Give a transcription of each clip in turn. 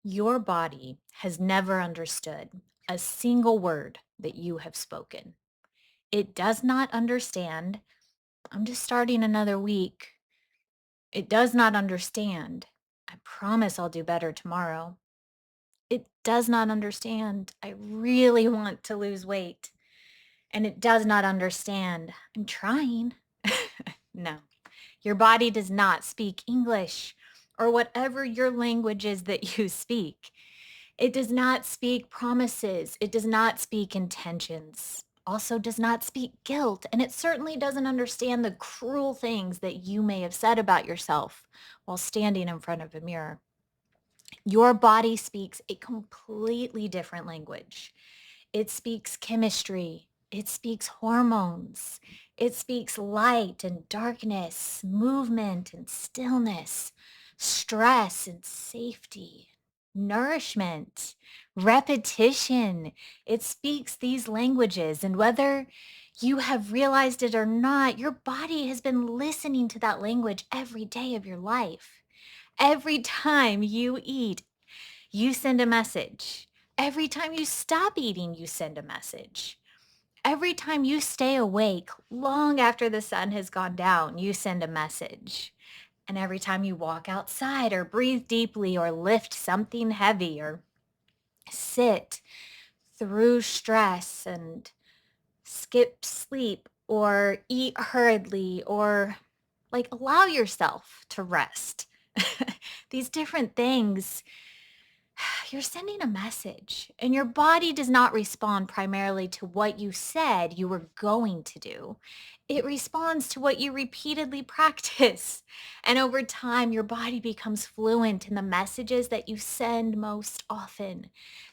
Your body has never understood a single word that you have spoken. It does not understand, I'm just starting another week. It does not understand, I promise I'll do better tomorrow. It does not understand, I really want to lose weight. And it does not understand, I'm trying. No, your body does not speak English or whatever your language is that you speak. It does not speak promises. It does not speak intentions. Also does not speak guilt. And it certainly doesn't understand the cruel things that you may have said about yourself while standing in front of a mirror. Your body speaks a completely different language. It speaks chemistry. It speaks hormones. It speaks light and darkness, movement and stillness, stress and safety, nourishment, repetition. It speaks these languages. And whether you have realized it or not, your body has been listening to that language every day of your life. Every time you eat, you send a message. Every time you stop eating, you send a message. Every time you stay awake long after the sun has gone down, you send a message. And every time you walk outside or breathe deeply or lift something heavy or sit through stress and skip sleep or eat hurriedly or like allow yourself to rest. These different things, you're sending a message, and your body does not respond primarily to what you said you were going to do. It responds to what you repeatedly practice. And over time, your body becomes fluent in the messages that you send most often.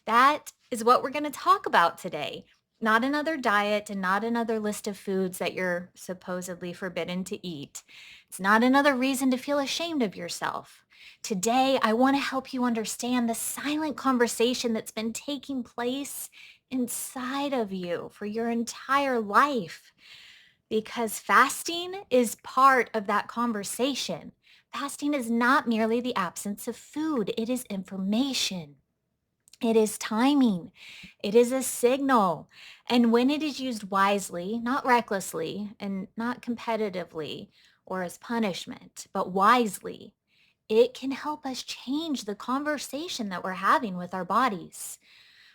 That is what we're going to talk about today. Not another diet and not another list of foods that you're supposedly forbidden to eat. It's not another reason to feel ashamed of yourself. Today, I want to help you understand the silent conversation that's been taking place inside of you for your entire life. Because fasting is part of that conversation. Fasting is not merely the absence of food, it is information. It is timing. It is a signal. And when it is used wisely, not recklessly and not competitively or as punishment, but wisely, it can help us change the conversation that we're having with our bodies.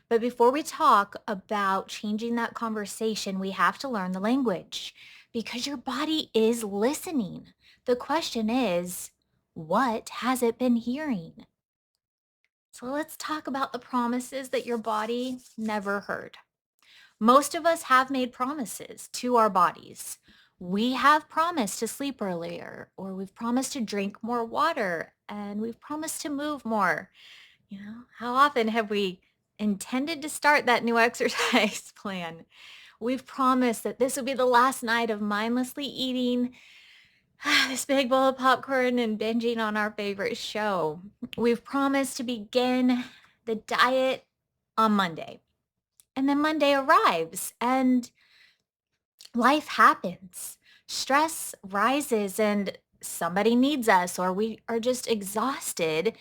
But before we talk about changing that conversation, we have to learn the language because your body is listening. The question is, what has it been hearing? So let's talk about the promises that your body never heard. Most of us have made promises to our bodies. We have promised to sleep earlier, or we've promised to drink more water, and we've promised to move more. How often have we intended to start that new exercise plan? We've promised that this will be the last night of mindlessly eating this big bowl of popcorn and binging on our favorite show. We've promised to begin the diet on Monday. And then Monday arrives and life happens. Stress rises and somebody needs us, or we are just exhausted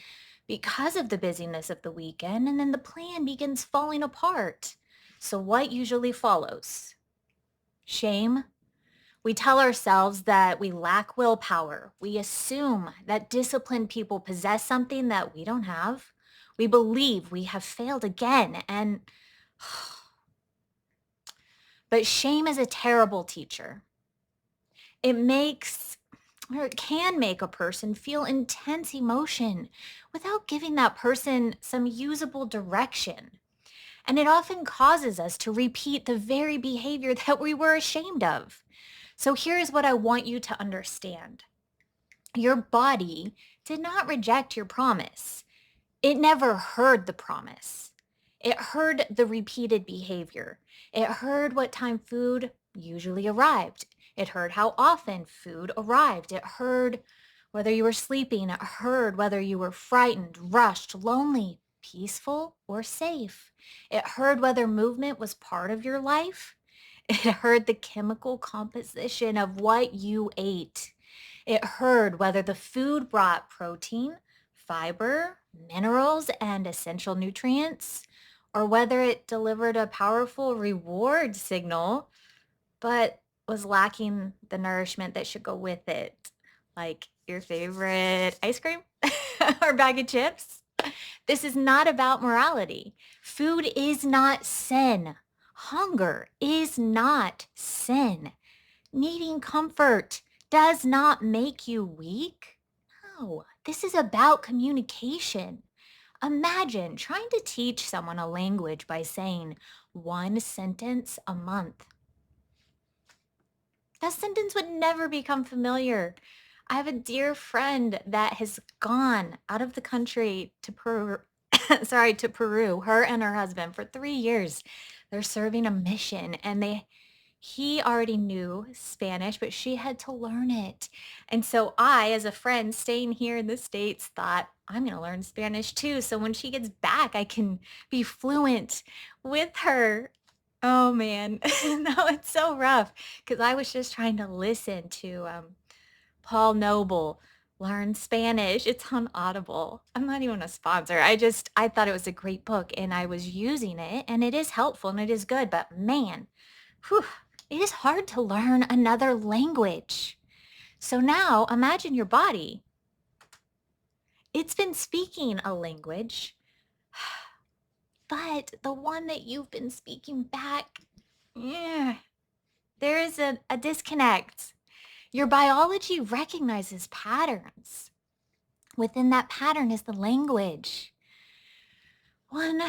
because of the busyness of the weekend. And then the plan begins falling apart. So, what usually follows? Shame. We tell ourselves that we lack willpower. We assume that disciplined people possess something that we don't have. We believe we have failed again. But shame is a terrible teacher. It makes or it can make a person feel intense emotion without giving that person some usable direction. And it often causes us to repeat the very behavior that we were ashamed of. So here's what I want you to understand. Your body did not reject your promise. It never heard the promise. It heard the repeated behavior. It heard what time food usually arrived. It heard how often food arrived. It heard whether you were sleeping. It heard whether you were frightened, rushed, lonely, peaceful, or safe. It heard whether movement was part of your life. It heard the chemical composition of what you ate. It heard whether the food brought protein, fiber, minerals and essential nutrients, or whether it delivered a powerful reward signal but was lacking the nourishment that should go with it, like your favorite ice cream or bag of chips. This is not about morality. Food is not sin. Hunger is not sin. Needing comfort does not make you weak. No, this is about communication. Imagine trying to teach someone a language by saying one sentence a month. That sentence would never become familiar. I have a dear friend that has gone out of the country to Peru, sorry, to Peru, her and her husband for 3 years. They're serving a mission and he already knew Spanish, but she had to learn it. And so I, as a friend staying here in the States, thought, I'm going to learn Spanish too. So when she gets back, I can be fluent with her. Oh man, no, it's so rough because I was just trying to listen to Paul Noble learn Spanish. It's on Audible. I'm not even a sponsor. I thought it was a great book and I was using it and it is helpful and it is good, but man, whew, it is hard to learn another language. So now imagine your body. It's been speaking a language, but the one that you've been speaking back, yeah, there is a disconnect. Your biology recognizes patterns. Within that pattern is the language. One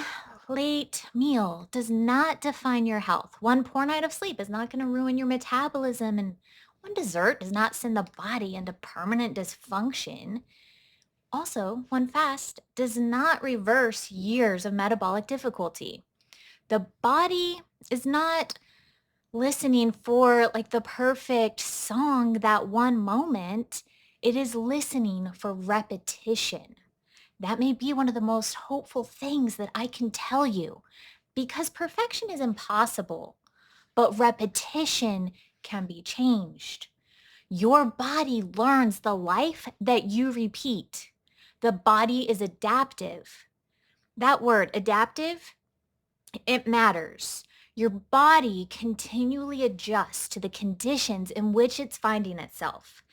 late meal does not define your health. One poor night of sleep is not going to ruin your metabolism. And one dessert does not send the body into permanent dysfunction. Also, one fast does not reverse years of metabolic difficulty. The body is not listening for like the perfect song that one moment. It is listening for repetition. That may be one of the most hopeful things that I can tell you because perfection is impossible, but repetition can be changed. Your body learns the life that you repeat. The body is adaptive. That word, adaptive, it matters. Your body continually adjusts to the conditions in which it's finding itself.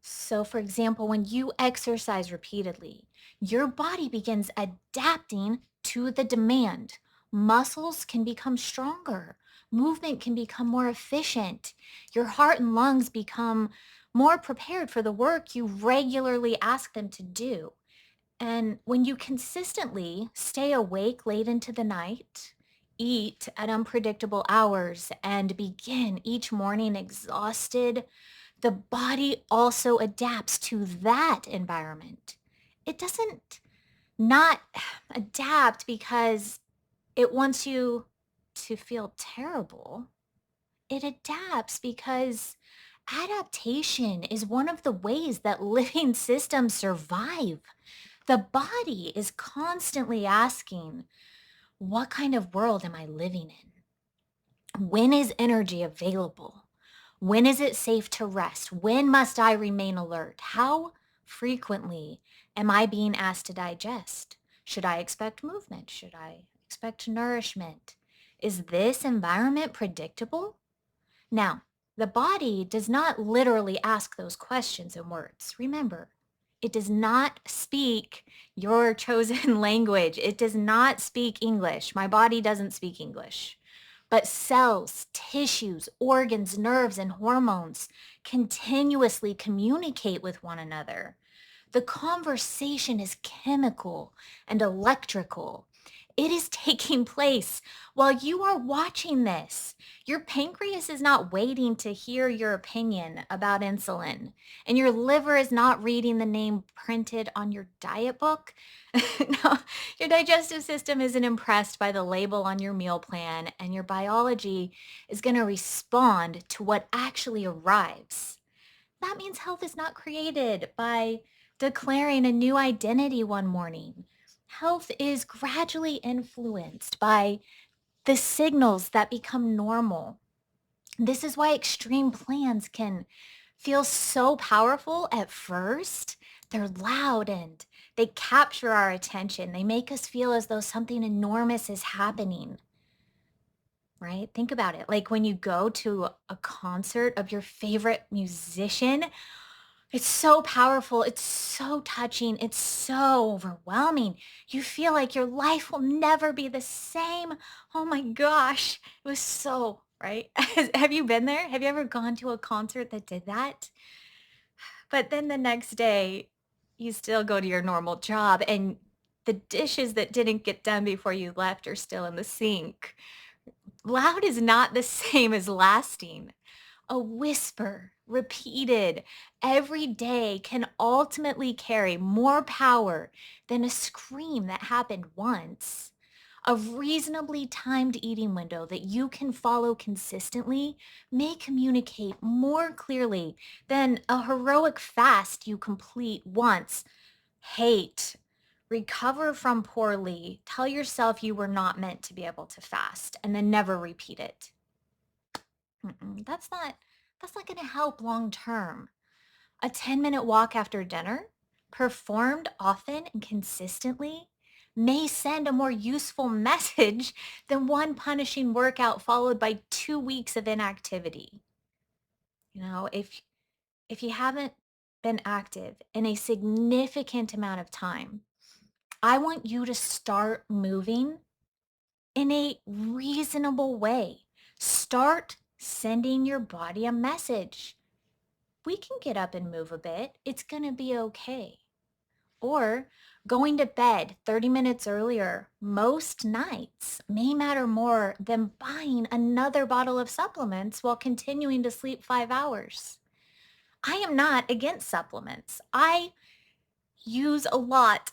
So, for example, when you exercise repeatedly, your body begins adapting to the demand. Muscles can become stronger, movement can become more efficient, your heart and lungs become more prepared for the work you regularly ask them to do. And when you consistently stay awake late into the night, eat at unpredictable hours, and begin each morning exhausted, the body also adapts to that environment. It doesn't not adapt because it wants you to feel terrible. It adapts because adaptation is one of the ways that living systems survive. The body is constantly asking, what kind of world am I living in? When is energy available? When is it safe to rest? When must I remain alert? How frequently am I being asked to digest? Should I expect movement? Should I expect nourishment? Is this environment predictable? Now, the body does not literally ask those questions in words. Remember, it does not speak your chosen language. It does not speak English. My body doesn't speak English. But cells, tissues, organs, nerves, and hormones continuously communicate with one another. The conversation is chemical and electrical. It is taking place while you are watching this. Your pancreas is not waiting to hear your opinion about insulin, and your liver is not reading the name printed on your diet book. No, your digestive system isn't impressed by the label on your meal plan, and your biology is going to respond to what actually arrives. That means health is not created by declaring a new identity one morning. Health is gradually influenced by the signals that become normal. This is why extreme plans can feel so powerful at first. They're loud and They capture our attention. They make us feel as though something enormous is happening, right? Think about it. Like when you go to a concert of your favorite musician, it's so powerful. It's so touching. It's so overwhelming. You feel like your life will never be the same. Oh my gosh. It was so, right? Have you been there? Have you ever gone to a concert that did that? But then the next day, you still go to your normal job and the dishes that didn't get done before you left are still in the sink. Loud is not the same as lasting. A whisper repeated every day can ultimately carry more power than a scream that happened once. A reasonably timed eating window that you can follow consistently may communicate more clearly than a heroic fast you complete once. Hate. Recover from poorly. Tell yourself you were not meant to be able to fast and then never repeat it. That's not going to help long term. A 10-minute walk after dinner, performed often and consistently, may send a more useful message than one punishing workout followed by 2 weeks of inactivity. If you haven't been active in a significant amount of time, I want you to start moving in a reasonable way. Start sending your body a message. We can get up and move a bit. It's going to be okay. Or going to bed 30 minutes earlier most nights may matter more than buying another bottle of supplements while continuing to sleep 5 hours. I am not against supplements. I use a lot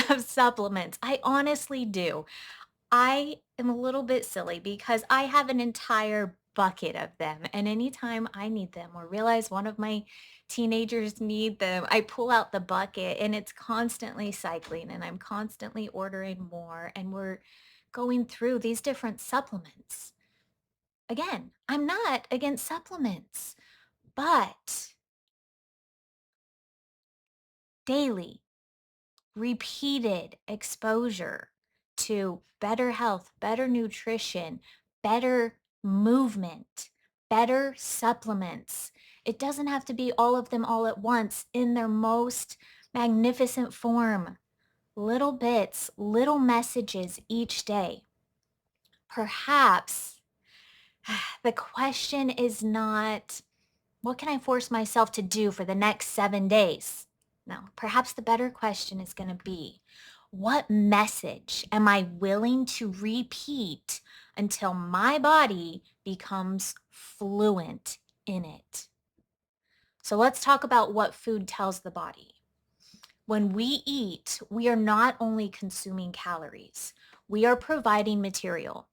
of supplements. I honestly do. I am a little bit silly because I have an entire bucket of them. And anytime I need them or realize one of my teenagers need them, I pull out the bucket and it's constantly cycling and I'm constantly ordering more. And we're going through these different supplements. Again, I'm not against supplements, but daily repeated exposure to better health, better nutrition, better movement, better supplements. It doesn't have to be all of them all at once in their most magnificent form. Little bits, little messages each day. Perhaps the question is not, what can I force myself to do for the next 7 days? No, perhaps the better question is going to be, what message am I willing to repeat until my body becomes fluent in it? So let's talk about what food tells the body. When we eat, we are not only consuming calories, we are providing material.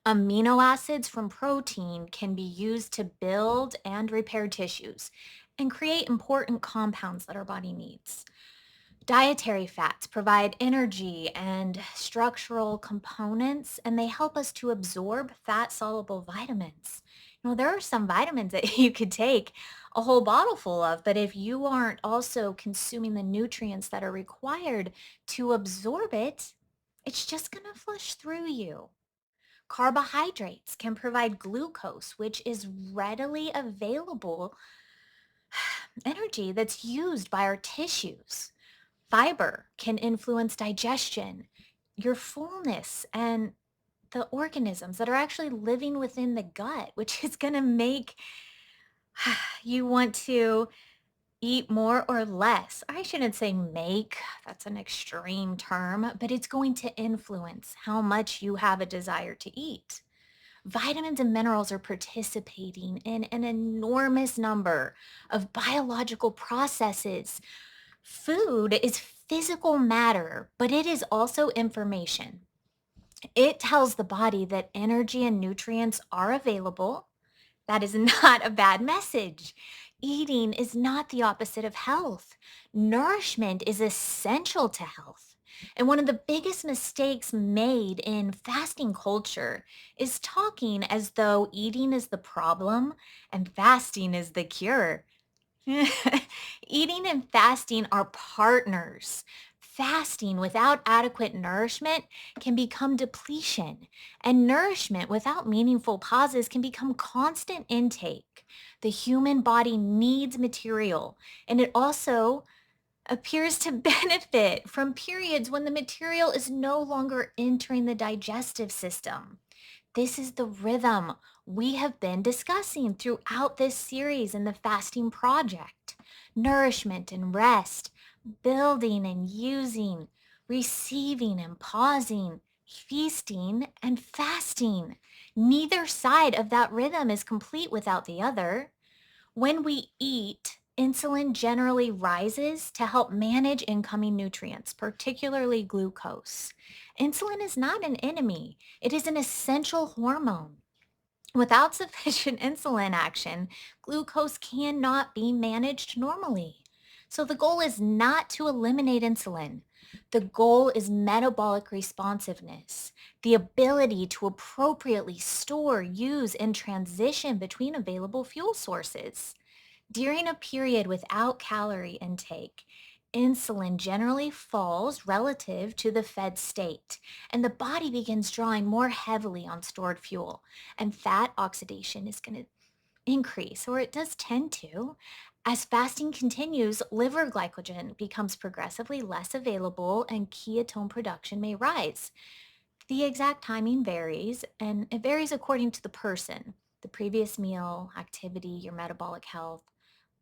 Amino acids from protein can be used to build and repair tissues and create important compounds that our body needs. Dietary fats provide energy and structural components, and they help us to absorb fat-soluble vitamins. There are some vitamins that you could take a whole bottle full of, but if you aren't also consuming the nutrients that are required to absorb it, it's just going to flush through you. Carbohydrates can provide glucose, which is readily available energy that's used by our tissues. Fiber can influence digestion, your fullness, and the organisms that are actually living within the gut, which is going to make you want to eat more or less. I shouldn't say make, that's an extreme term, but it's going to influence how much you have a desire to eat. Vitamins and minerals are participating in an enormous number of biological processes. Food is physical matter, but it is also information. It tells the body that energy and nutrients are available. That is not a bad message. Eating is not the opposite of health. Nourishment is essential to health. And one of the biggest mistakes made in fasting culture is talking as though eating is the problem and fasting is the cure. Eating and fasting are partners. Fasting without adequate nourishment can become depletion, and nourishment without meaningful pauses can become constant intake. The human body needs material, and it also appears to benefit from periods when the material is no longer entering the digestive system. This is the rhythm we have been discussing throughout this series in the fasting project. Nourishment and rest, building and using, receiving and pausing, feasting and fasting. Neither side of that rhythm is complete without the other. When we eat, insulin generally rises to help manage incoming nutrients, particularly glucose. Insulin is not an enemy, it is an essential hormone. Without sufficient insulin action, glucose cannot be managed normally. So the goal is not to eliminate insulin. The goal is metabolic responsiveness, the ability to appropriately store, use, and transition between available fuel sources. During a period without calorie intake, insulin generally falls relative to the fed state, and the body begins drawing more heavily on stored fuel, and fat oxidation is going to increase, or it does tend to. As fasting continues, liver glycogen becomes progressively less available and ketone production may rise. The exact timing varies, and it varies according to the person, the previous meal, activity, your metabolic health,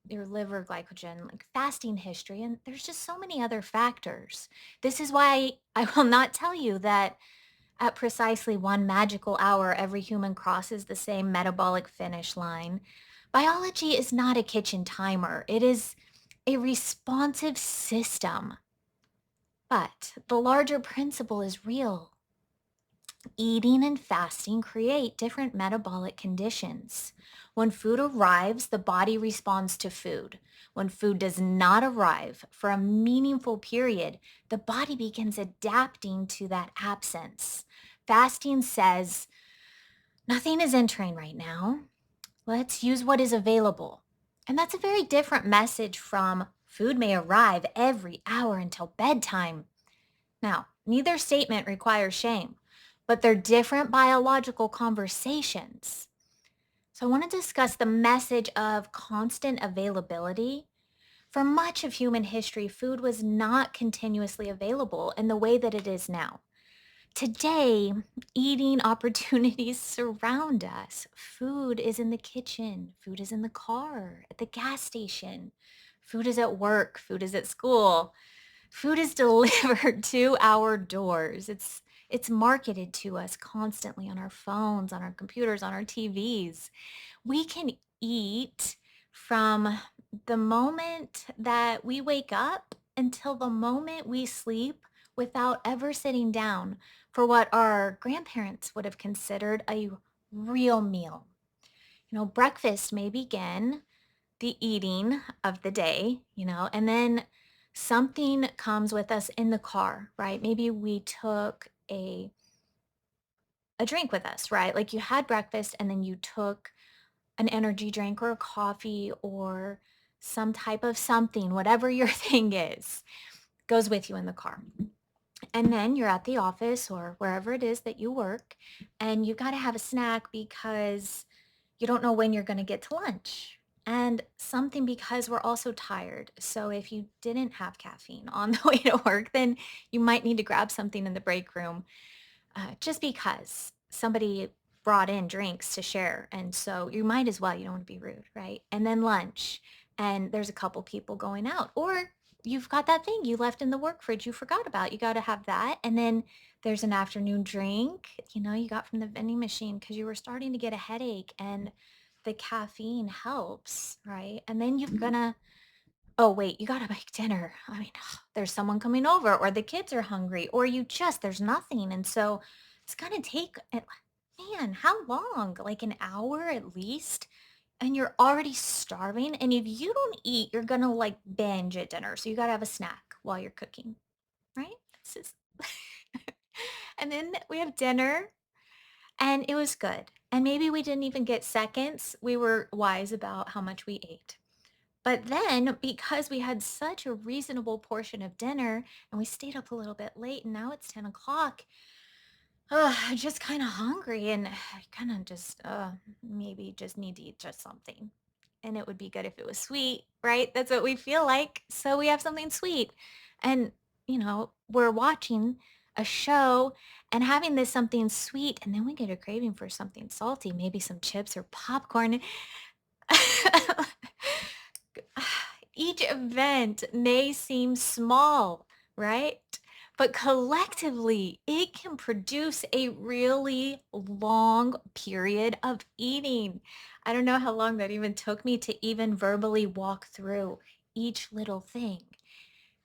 your liver glycogen, like fasting history, and there's just so many other factors. This is why I will not tell you that at precisely one magical hour, every human crosses the same metabolic finish line. Biology is not a kitchen timer, it is a responsive system. But the larger principle is real. Eating and fasting create different metabolic conditions. When food arrives, the body responds to food. When food does not arrive for a meaningful period, the body begins adapting to that absence. Fasting says, nothing is entering right now. Let's use what is available. And that's a very different message from food may arrive every hour until bedtime. Now, neither statement requires shame, but they're different biological conversations. So I want to discuss the message of constant availability. For much of human history, food was not continuously available in the way that it is now. Today, eating opportunities surround us. Food is in the kitchen, food is in the car, at the gas station, food is at work, food is at school. Food is delivered to our doors. It's marketed to us constantly on our phones, on our computers, on our TVs. We can eat from the moment that we wake up until the moment we sleep without ever sitting down for what our grandparents would have considered a real meal. Breakfast may begin the eating of the day, and then something comes with us in the car, right? Maybe we took a drink with us, right? Like you had breakfast and then you took an energy drink or a coffee or some type of something, whatever your thing is, goes with you in the car. And then you're at the office or wherever it is that you work, and you've got to have a snack because you don't know when you're going to get to lunch. And something because we're also tired. So if you didn't have caffeine on the way to work, then you might need to grab something in the break room just because somebody brought in drinks to share. And so you might as well, you don't want to be rude, right? And then lunch, and there's a couple people going out. Or you've got that thing you left in the work fridge you forgot about. You got to have that. And then there's an afternoon drink, you got from the vending machine because you were starting to get a headache and the caffeine helps, right? And then you're gonna, oh, wait, you gotta make dinner. I mean, there's someone coming over, or the kids are hungry, or there's nothing. And so it's gonna take, man, how long? Like an hour at least? And you're already starving. And if you don't eat, you're gonna like binge at dinner. So you gotta have a snack while you're cooking, right? This is and then we have dinner, and it was good. And maybe we didn't even get seconds. We were wise about how much we ate. But then, because we had such a reasonable portion of dinner and we stayed up a little bit late, and now it's 10 o'clock, just kind of hungry and I kind of just maybe just need to eat just something. And it would be good if it was sweet, right? That's what we feel like. So we have something sweet. And we're watching a show and having this something sweet and then we get a craving for something salty, maybe some chips or popcorn. Each event may seem small, right? But collectively, it can produce a really long period of eating. I don't know how long that even took me to even verbally walk through each little thing.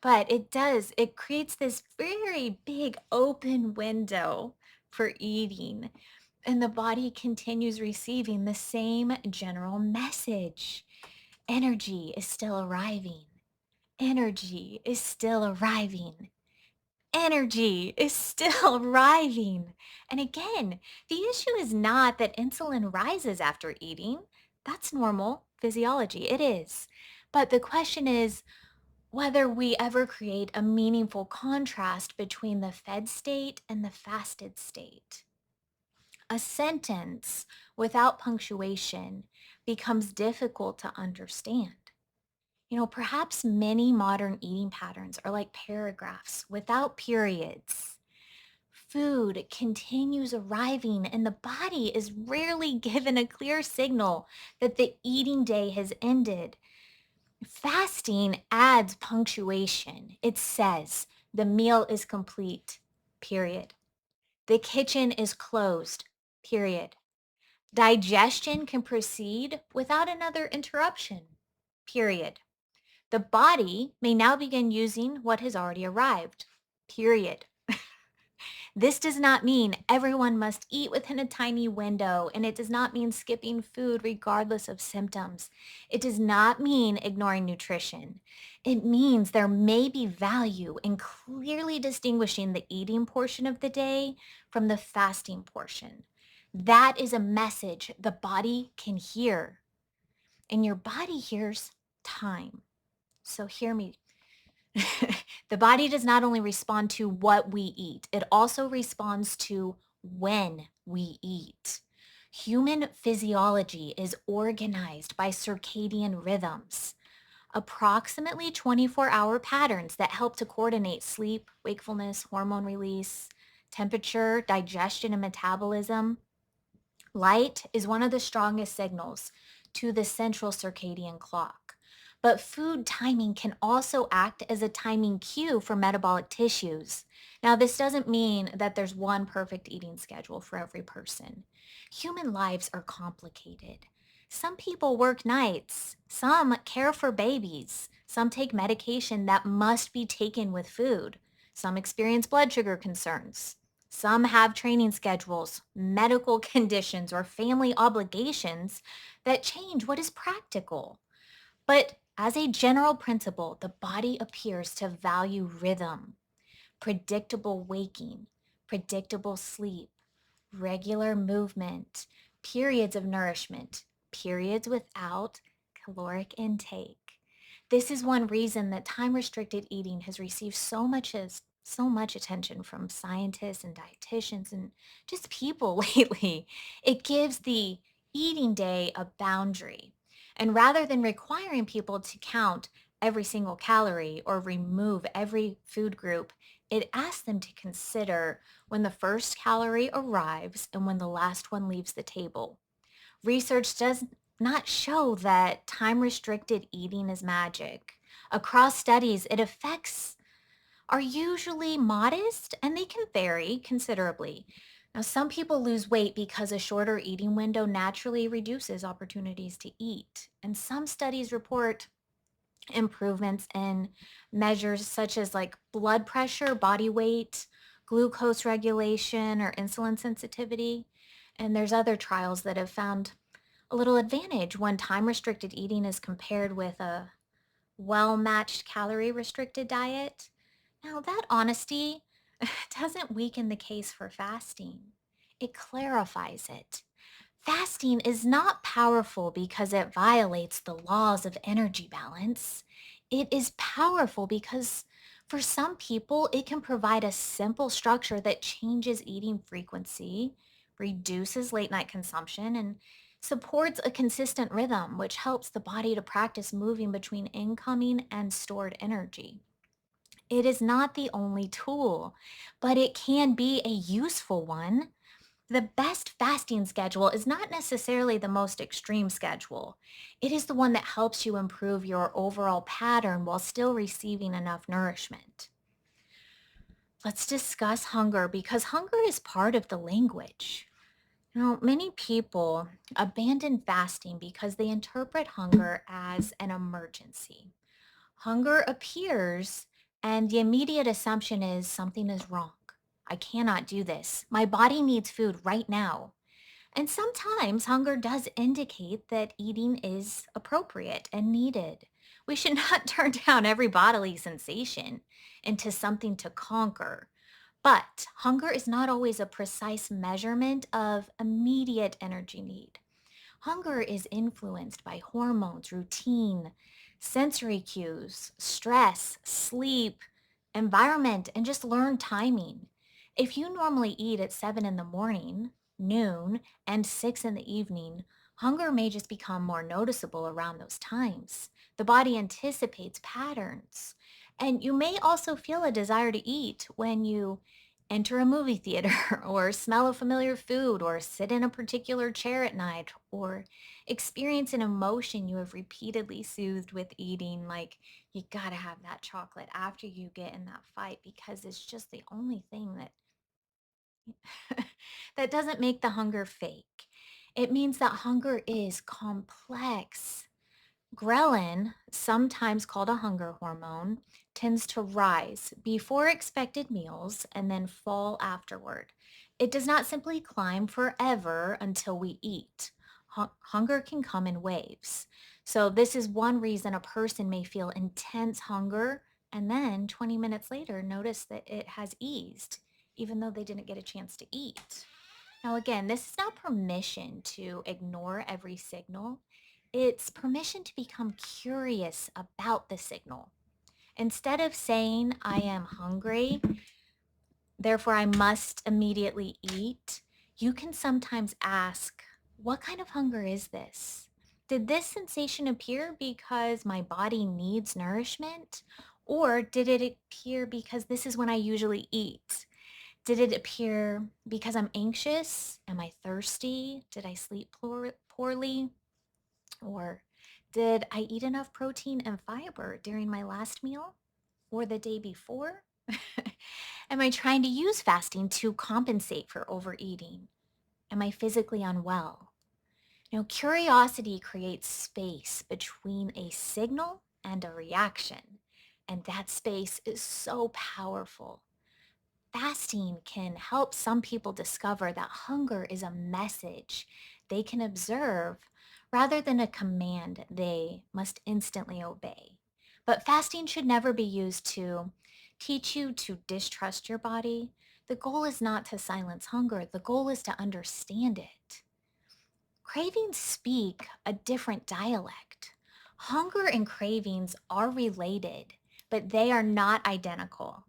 But it does, it creates this very big open window for eating. And the body continues receiving the same general message. Energy is still arriving. Energy is still arriving. Energy is still arriving. And again, the issue is not that insulin rises after eating. That's normal physiology. It is. But the question is whether we ever create a meaningful contrast between the fed state and the fasted state. A sentence without punctuation becomes difficult to understand. Perhaps many modern eating patterns are like paragraphs without periods. Food continues arriving and the body is rarely given a clear signal that the eating day has ended. Fasting adds punctuation. It says the meal is complete, period. The kitchen is closed, period. Digestion can proceed without another interruption, period. The body may now begin using what has already arrived, period. This does not mean everyone must eat within a tiny window, and it does not mean skipping food regardless of symptoms. It does not mean ignoring nutrition. It means there may be value in clearly distinguishing the eating portion of the day from the fasting portion. That is a message the body can hear, and your body hears time. So hear me. The body does not only respond to what we eat, it also responds to when we eat. Human physiology is organized by circadian rhythms, approximately 24-hour patterns that help to coordinate sleep, wakefulness, hormone release, temperature, digestion, and metabolism. Light is one of the strongest signals to the central circadian clock. But food timing can also act as a timing cue for metabolic tissues. Now, this doesn't mean that there's one perfect eating schedule for every person. Human lives are complicated. Some people work nights, some care for babies, some take medication that must be taken with food, some experience blood sugar concerns. Some have training schedules, medical conditions, or family obligations that change what is practical. But as a general principle, the body appears to value rhythm, predictable waking, predictable sleep, regular movement, periods of nourishment, periods without caloric intake. This is one reason that time-restricted eating has received so much attention from scientists and dietitians and just people lately. It gives the eating day a boundary. And rather than requiring people to count every single calorie or remove every food group, it asks them to consider when the first calorie arrives and when the last one leaves the table. Research does not show that time-restricted eating is magic. Across studies, its effects are usually modest and they can vary considerably. Now, some people lose weight because a shorter eating window naturally reduces opportunities to eat. And some studies report improvements in measures such as like blood pressure, body weight, glucose regulation, or insulin sensitivity. And there's other trials that have found a little advantage when time restricted eating is compared with a well matched calorie restricted diet. Now, that honesty doesn't weaken the case for fasting, it clarifies it. Fasting is not powerful because it violates the laws of energy balance. It is powerful because for some people, it can provide a simple structure that changes eating frequency, reduces late night consumption, and supports a consistent rhythm, which helps the body to practice moving between incoming and stored energy. It is not the only tool, but it can be a useful one. The best fasting schedule is not necessarily the most extreme schedule. It is the one that helps you improve your overall pattern while still receiving enough nourishment. Let's discuss hunger because hunger is part of the language. Many people abandon fasting because they interpret hunger as an emergency. Hunger appears, and the immediate assumption is something is wrong. I cannot do this. My body needs food right now. And sometimes hunger does indicate that eating is appropriate and needed. We should not turn down every bodily sensation into something to conquer. But hunger is not always a precise measurement of immediate energy need. Hunger is influenced by hormones, routine, sensory cues, stress, sleep, environment, and just learned timing. If you normally eat at 7 in the morning, noon, and 6 in the evening, hunger may just become more noticeable around those times. The body anticipates patterns. And you may also feel a desire to eat when you enter a movie theater or smell a familiar food or sit in a particular chair at night or experience an emotion you have repeatedly soothed with eating, like you gotta have that chocolate after you get in that fight because it's just the only thing that that doesn't make the hunger fake. It means that hunger is complex. Ghrelin, sometimes called a hunger hormone, tends to rise before expected meals and then fall afterward. It does not simply climb forever until we eat. Hunger can come in waves. So, this is one reason a person may feel intense hunger and then 20 minutes later notice that it has eased, even though they didn't get a chance to eat. Now, again, this is not permission to ignore every signal. It's permission to become curious about the signal. Instead of saying, I am hungry, therefore I must immediately eat, you can sometimes ask, what kind of hunger is this? Did this sensation appear because my body needs nourishment? Or did it appear because this is when I usually eat? Did it appear because I'm anxious? Am I thirsty? Did I sleep poorly? Or did I eat enough protein and fiber during my last meal or the day before? Am I trying to use fasting to compensate for overeating? Am I physically unwell? Curiosity creates space between a signal and a reaction. And that space is so powerful. Fasting can help some people discover that hunger is a message they can observe rather than a command they must instantly obey. But fasting should never be used to teach you to distrust your body. The goal is not to silence hunger, the goal is to understand it. Cravings speak a different dialect. Hunger and cravings are related, but they are not identical.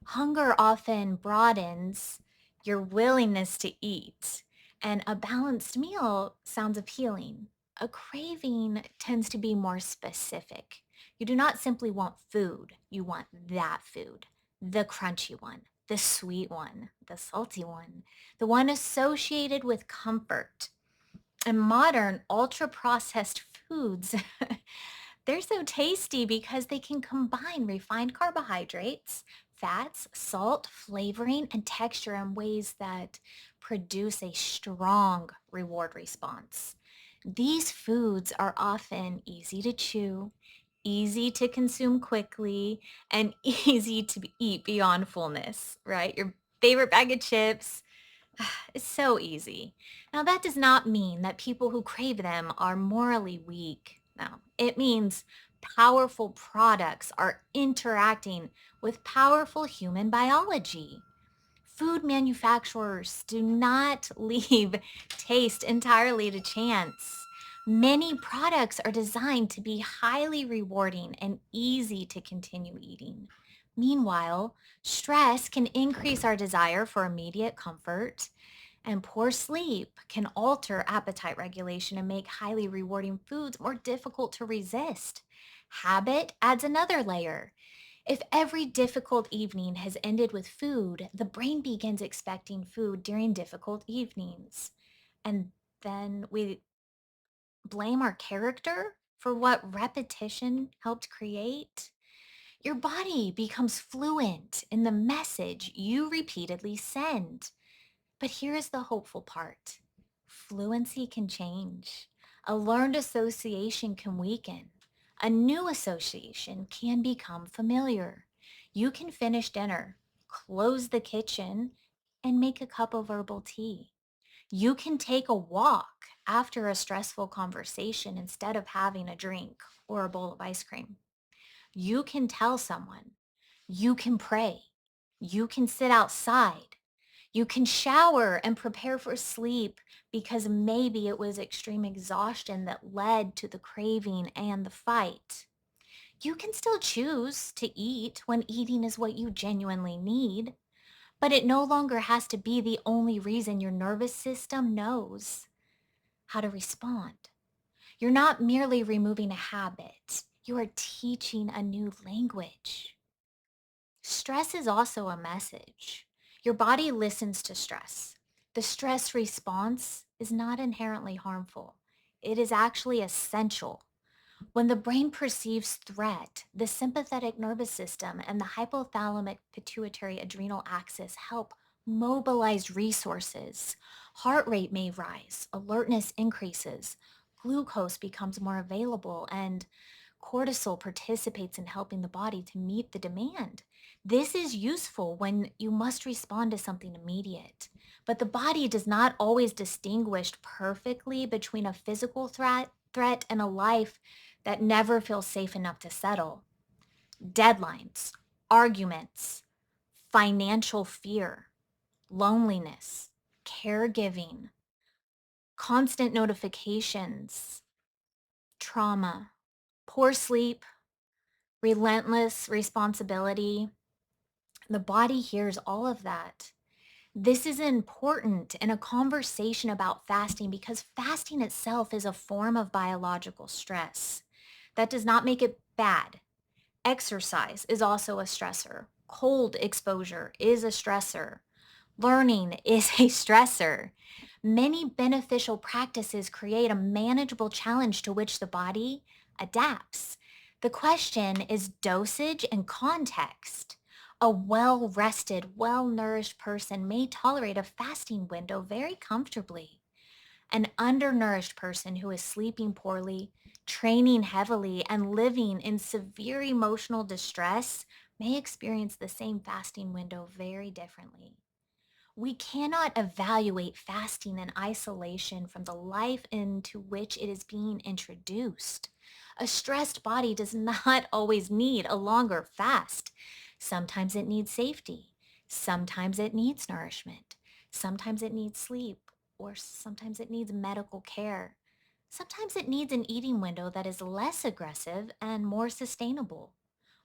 Hunger often broadens your willingness to eat, and a balanced meal sounds appealing. A craving tends to be more specific. You do not simply want food, you want that food, the crunchy one, the sweet one, the salty one, the one associated with comfort. And modern ultra processed foods, they're so tasty because they can combine refined carbohydrates, fats, salt, flavoring, and texture in ways that produce a strong reward response. These foods are often easy to chew, easy to consume quickly, and easy to eat beyond fullness, right? Your favorite bag of chips, it's so easy. Now, that does not mean that people who crave them are morally weak. No, it means powerful products are interacting with powerful human biology. Food manufacturers do not leave taste entirely to chance. Many products are designed to be highly rewarding and easy to continue eating. Meanwhile, stress can increase our desire for immediate comfort, and poor sleep can alter appetite regulation and make highly rewarding foods more difficult to resist. Habit adds another layer. If every difficult evening has ended with food, the brain begins expecting food during difficult evenings. And then we blame our character for what repetition helped create. Your body becomes fluent in the message you repeatedly send. But here's the hopeful part: fluency can change. A learned association can weaken. A new association can become familiar. You can finish dinner, close the kitchen, and make a cup of herbal tea. You can take a walk after a stressful conversation instead of having a drink or a bowl of ice cream. You can tell someone. You can pray. You can sit outside. You can shower and prepare for sleep because maybe it was extreme exhaustion that led to the craving and the fight. You can still choose to eat when eating is what you genuinely need, but it no longer has to be the only reason your nervous system knows how to respond. You're not merely removing a habit, you are teaching a new language. Stress is also a message. Your body listens to stress. The stress response is not inherently harmful. It is actually essential. When the brain perceives threat, the sympathetic nervous system and the hypothalamic pituitary adrenal axis help mobilize resources. Heart rate may rise, alertness increases, glucose becomes more available, and cortisol participates in helping the body to meet the demand. This is useful when you must respond to something immediate. But the body does not always distinguish perfectly between a physical threat and a life that never feels safe enough to settle. Deadlines, arguments, financial fear, loneliness, caregiving, constant notifications, trauma, poor sleep, relentless responsibility. The body hears all of that. This is important in a conversation about fasting because fasting itself is a form of biological stress. That does not make it bad. Exercise is also a stressor. Cold exposure is a stressor. Learning is a stressor. Many beneficial practices create a manageable challenge to which the body adapts. The question is dosage and context. A well rested, well nourished person may tolerate a fasting window very comfortably. An undernourished person who is sleeping poorly, training heavily, and living in severe emotional distress may experience the same fasting window very differently. We cannot evaluate fasting in isolation from the life into which it is being introduced. A stressed body does not always need a longer fast. Sometimes it needs safety. Sometimes it needs nourishment. Sometimes it needs sleep, or sometimes it needs medical care. Sometimes it needs an eating window that is less aggressive and more sustainable.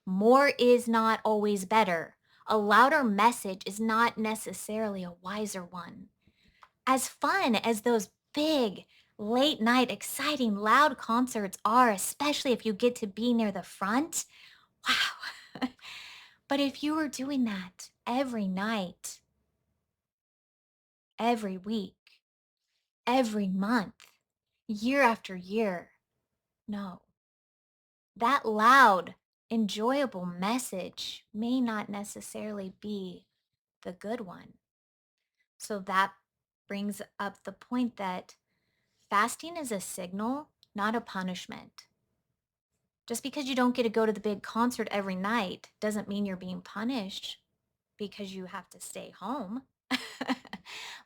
More is not always better. A louder message is not necessarily a wiser one. As fun as those big, late night, exciting, loud concerts are, especially if you get to be near the front, wow. But if you were doing that every night, every week, every month, year after year, no. That loud, enjoyable message may not necessarily be the good one. So that brings up the point that fasting is a signal, not a punishment. Just because you don't get to go to the big concert every night doesn't mean you're being punished because you have to stay home.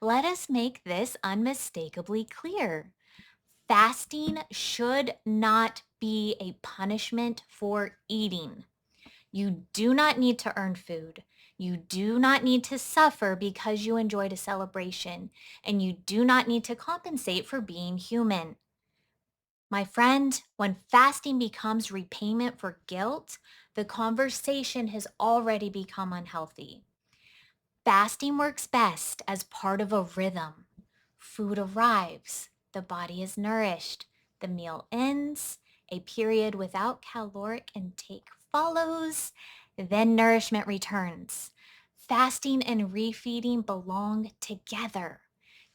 Let us make this unmistakably clear. Fasting should not be a punishment for eating. You do not need to earn food. You do not need to suffer because you enjoyed a celebration, and you do not need to compensate for being human. My friend, when fasting becomes repayment for guilt, the conversation has already become unhealthy. Fasting works best as part of a rhythm. Food arrives, the body is nourished, the meal ends, a period without caloric intake follows, then nourishment returns. Fasting and refeeding belong together.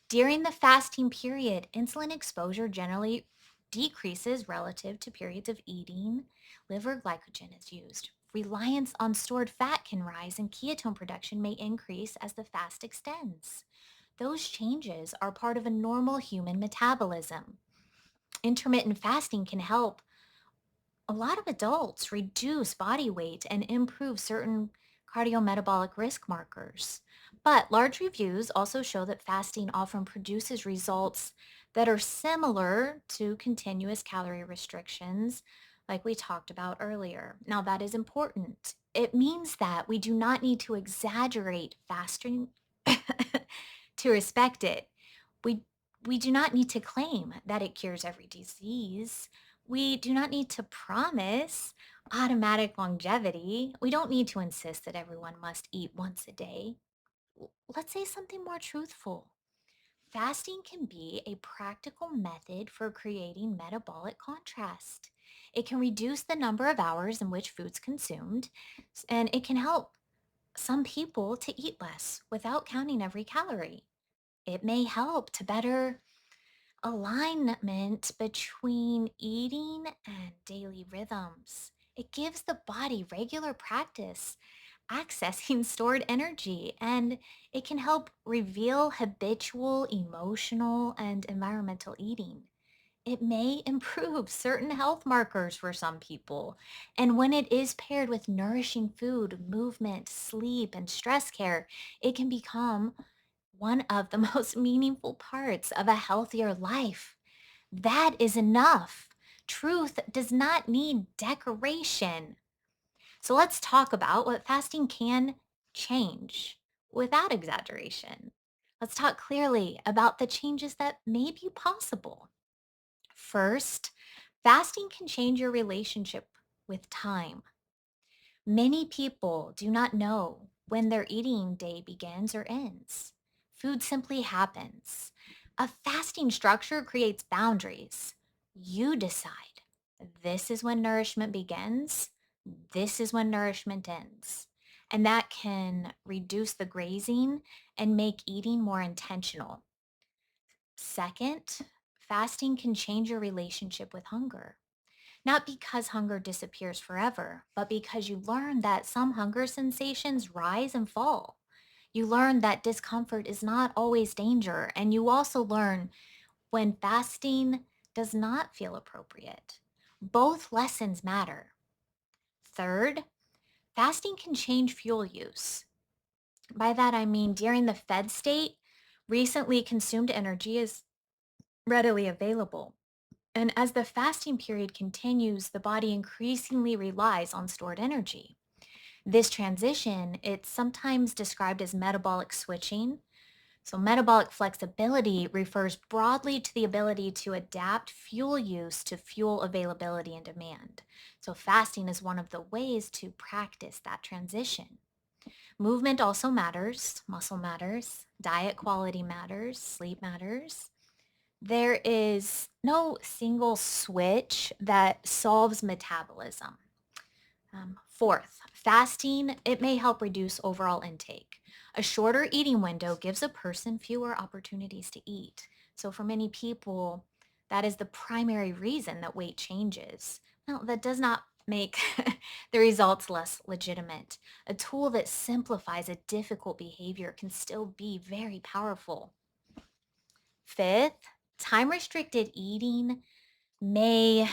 During the fasting period, insulin exposure generally decreases relative to periods of eating. Liver glycogen is used. Reliance on stored fat can rise, and ketone production may increase as the fast extends. Those changes are part of a normal human metabolism. Intermittent fasting can help a lot of adults reduce body weight and improve certain cardiometabolic risk markers. But large reviews also show that fasting often produces results that are similar to continuous calorie restrictions, like we talked about earlier. Now, that is important. It means that we do not need to exaggerate fasting to respect it. We we do not need to claim that it cures every disease. We do not need to promise automatic longevity. We don't need to insist that everyone must eat once a day. Let's say something more truthful. Fasting can be a practical method for creating metabolic contrast. It can reduce the number of hours in which food's consumed, and it can help some people to eat less without counting every calorie. It may help to better alignment between eating and daily rhythms. It gives the body regular practice accessing stored energy, and it can help reveal habitual emotional and environmental eating. It may improve certain health markers for some people. And when it is paired with nourishing food, movement, sleep, and stress care, it can become one of the most meaningful parts of a healthier life. That is enough. Truth does not need decoration. So let's talk about what fasting can change without exaggeration. Let's talk clearly about the changes that may be possible. First, fasting can change your relationship with time. Many people do not know when their eating day begins or ends. Food simply happens. A fasting structure creates boundaries. You decide. This is when nourishment begins. This is when nourishment ends. And that can reduce the grazing and make eating more intentional. Second, fasting can change your relationship with hunger. Not because hunger disappears forever, but because you learn that some hunger sensations rise and fall. You learn that discomfort is not always danger, and you also learn when fasting does not feel appropriate. Both lessons matter. Third, fasting can change fuel use. By that I mean during the fed state, recently consumed energy is readily available. And as the fasting period continues, the body increasingly relies on stored energy. This transition, it's sometimes described as metabolic switching. So metabolic flexibility refers broadly to the ability to adapt fuel use to fuel availability and demand. So fasting is one of the ways to practice that transition. Movement also matters, muscle matters, diet quality matters, sleep matters. There is no single switch that solves metabolism. Fourth, fasting, it may help reduce overall intake. A shorter eating window gives a person fewer opportunities to eat. So for many people, that is the primary reason that weight changes. Now, that does not make the results less legitimate. A tool that simplifies a difficult behavior can still be very powerful. Fifth, time restricted eating may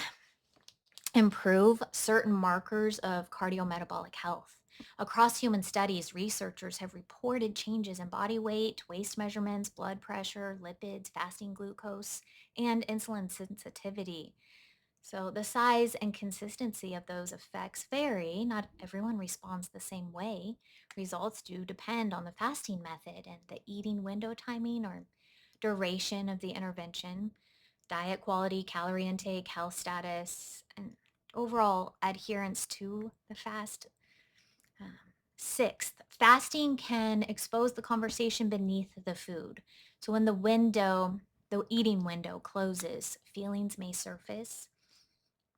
improve certain markers of cardiometabolic health. Across human studies, researchers have reported changes in body weight, waist measurements, blood pressure, lipids, fasting glucose, and insulin sensitivity. So the size and consistency of those effects vary. Not everyone responds the same way. Results do depend on the fasting method and the eating window timing or duration of the intervention, diet quality, calorie intake, health status, and overall adherence to the fast. Um, Sixth, fasting can expose the conversation beneath the food. So when the eating window closes, feelings may surface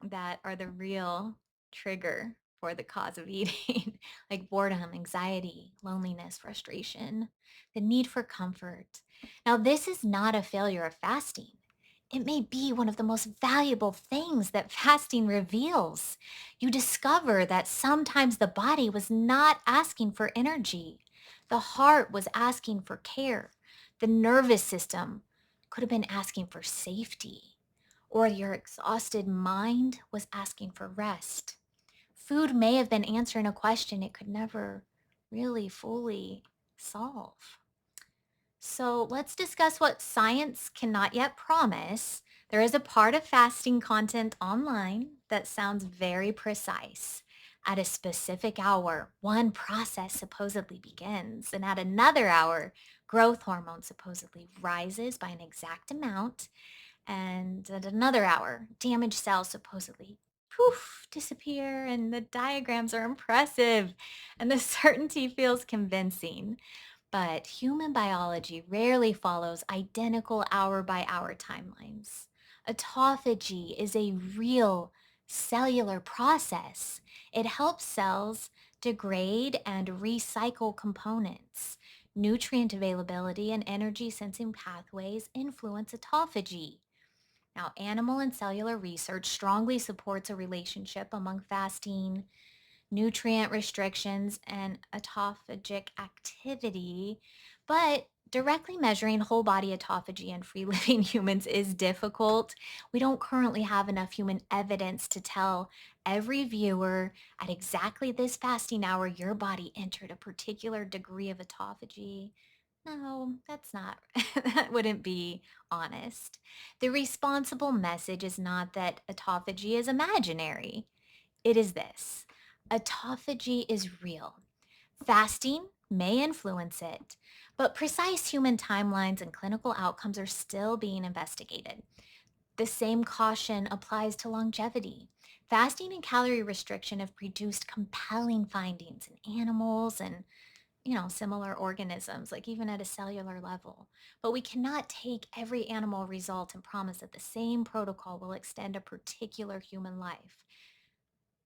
that are the real trigger for the cause of eating, like boredom, anxiety, loneliness, frustration, the need for comfort. Now, this is not a failure of fasting. It may be one of the most valuable things that fasting reveals. You discover that sometimes the body was not asking for energy. The heart was asking for care. The nervous system could have been asking for safety, or your exhausted mind was asking for rest. Food may have been answering a question it could never really fully solve. So let's discuss what science cannot yet promise. There is a part of fasting content online that sounds very precise. At a specific hour, one process supposedly begins, and at another hour, growth hormone supposedly rises by an exact amount, and at another hour, damaged cells supposedly poof disappear, and the diagrams are impressive, and the certainty feels convincing. But human biology rarely follows identical hour by hour timelines. Autophagy is a real cellular process. It helps cells degrade and recycle components. Nutrient availability and energy sensing pathways influence autophagy. Now, animal and cellular research strongly supports a relationship among fasting, nutrient restrictions, and autophagic activity, but directly measuring whole body autophagy in free living humans is difficult. We don't currently have enough human evidence to tell every viewer at exactly this fasting hour your body entered a particular degree of autophagy. No, that's not, that wouldn't be honest. The responsible message is not that autophagy is imaginary. It is this: autophagy is real. Fasting may influence it, but precise human timelines and clinical outcomes are still being investigated. The same caution applies to longevity. Fasting and calorie restriction have produced compelling findings in animals and similar organisms, like even at a cellular level. But we cannot take every animal result and promise that the same protocol will extend a particular human life.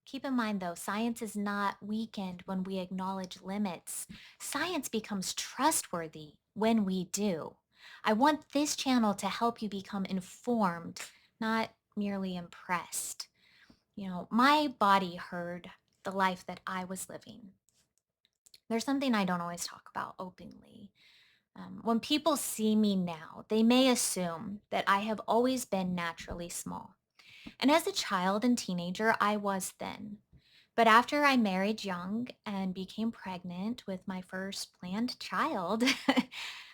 Keep in mind, though, science is not weakened when we acknowledge limits. Science becomes trustworthy when we do. I want this channel to help you become informed, not merely impressed. My body heard the life that I was living. There's something I don't always talk about openly. When people see me now, they may assume that I have always been naturally small. And as a child and teenager, I was thin. But after I married young and became pregnant with my first planned child,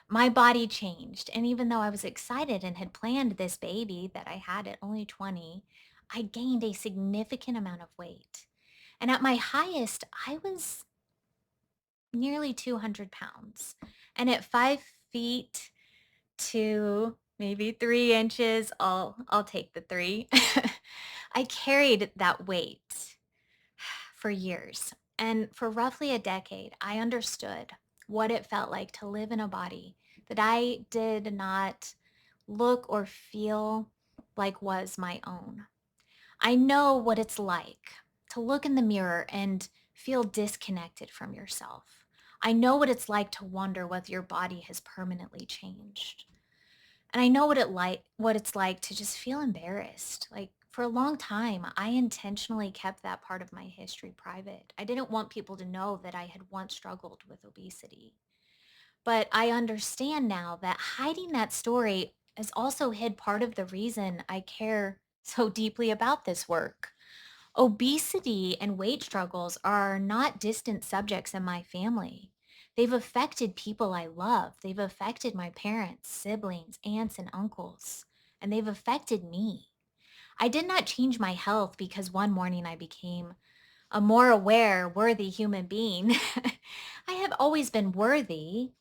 my body changed. And even though I was excited and had planned this baby that I had at only 20, I gained a significant amount of weight. And at my highest, I was nearly 200 pounds. And at 5 feet to maybe 3 inches, I'll take the three. I carried that weight for years. And for roughly a decade, I understood what it felt like to live in a body that I did not look or feel like was my own. I know what it's like to look in the mirror and feel disconnected from yourself. I know what it's like to wonder whether your body has permanently changed. And I know what it's like to just feel embarrassed. Like for a long time, I intentionally kept that part of my history private. I didn't want people to know that I had once struggled with obesity. But I understand now that hiding that story has also hid part of the reason I care so deeply about this work. Obesity and weight struggles are not distant subjects in my family. They've affected people I love. They've affected my parents, siblings, aunts, and uncles, and they've affected me. I did not change my health because one morning I became a more aware, worthy human being. I have always been worthy.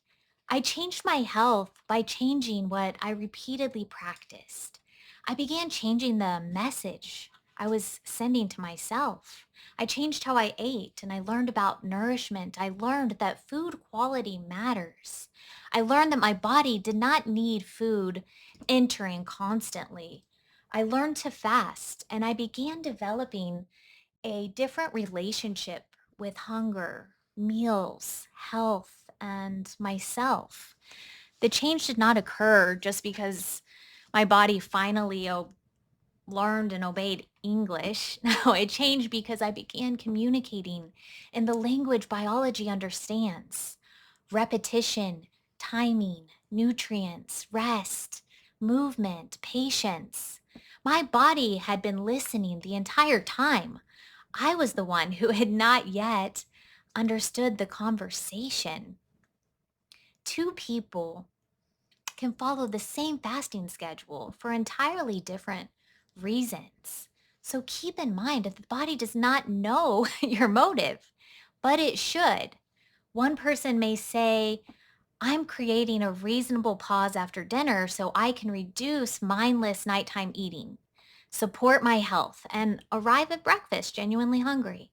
I changed my health by changing what I repeatedly practiced. I began changing the message I was sending to myself. I changed how I ate and I learned about nourishment. I learned that food quality matters. I learned that my body did not need food entering constantly. I learned to fast and I began developing a different relationship with hunger, meals, health, and myself. The change did not occur just because my body finally learned and obeyed English. No, it changed because I began communicating in the language biology understands: repetition, timing, nutrients, rest, movement, patience. My body had been listening the entire time. I was the one who had not yet understood the conversation. Two people can follow the same fasting schedule for entirely different reasons. So keep in mind that the body does not know your motive, but it should. One person may say, I'm creating a reasonable pause after dinner so I can reduce mindless nighttime eating, support my health, and arrive at breakfast genuinely hungry.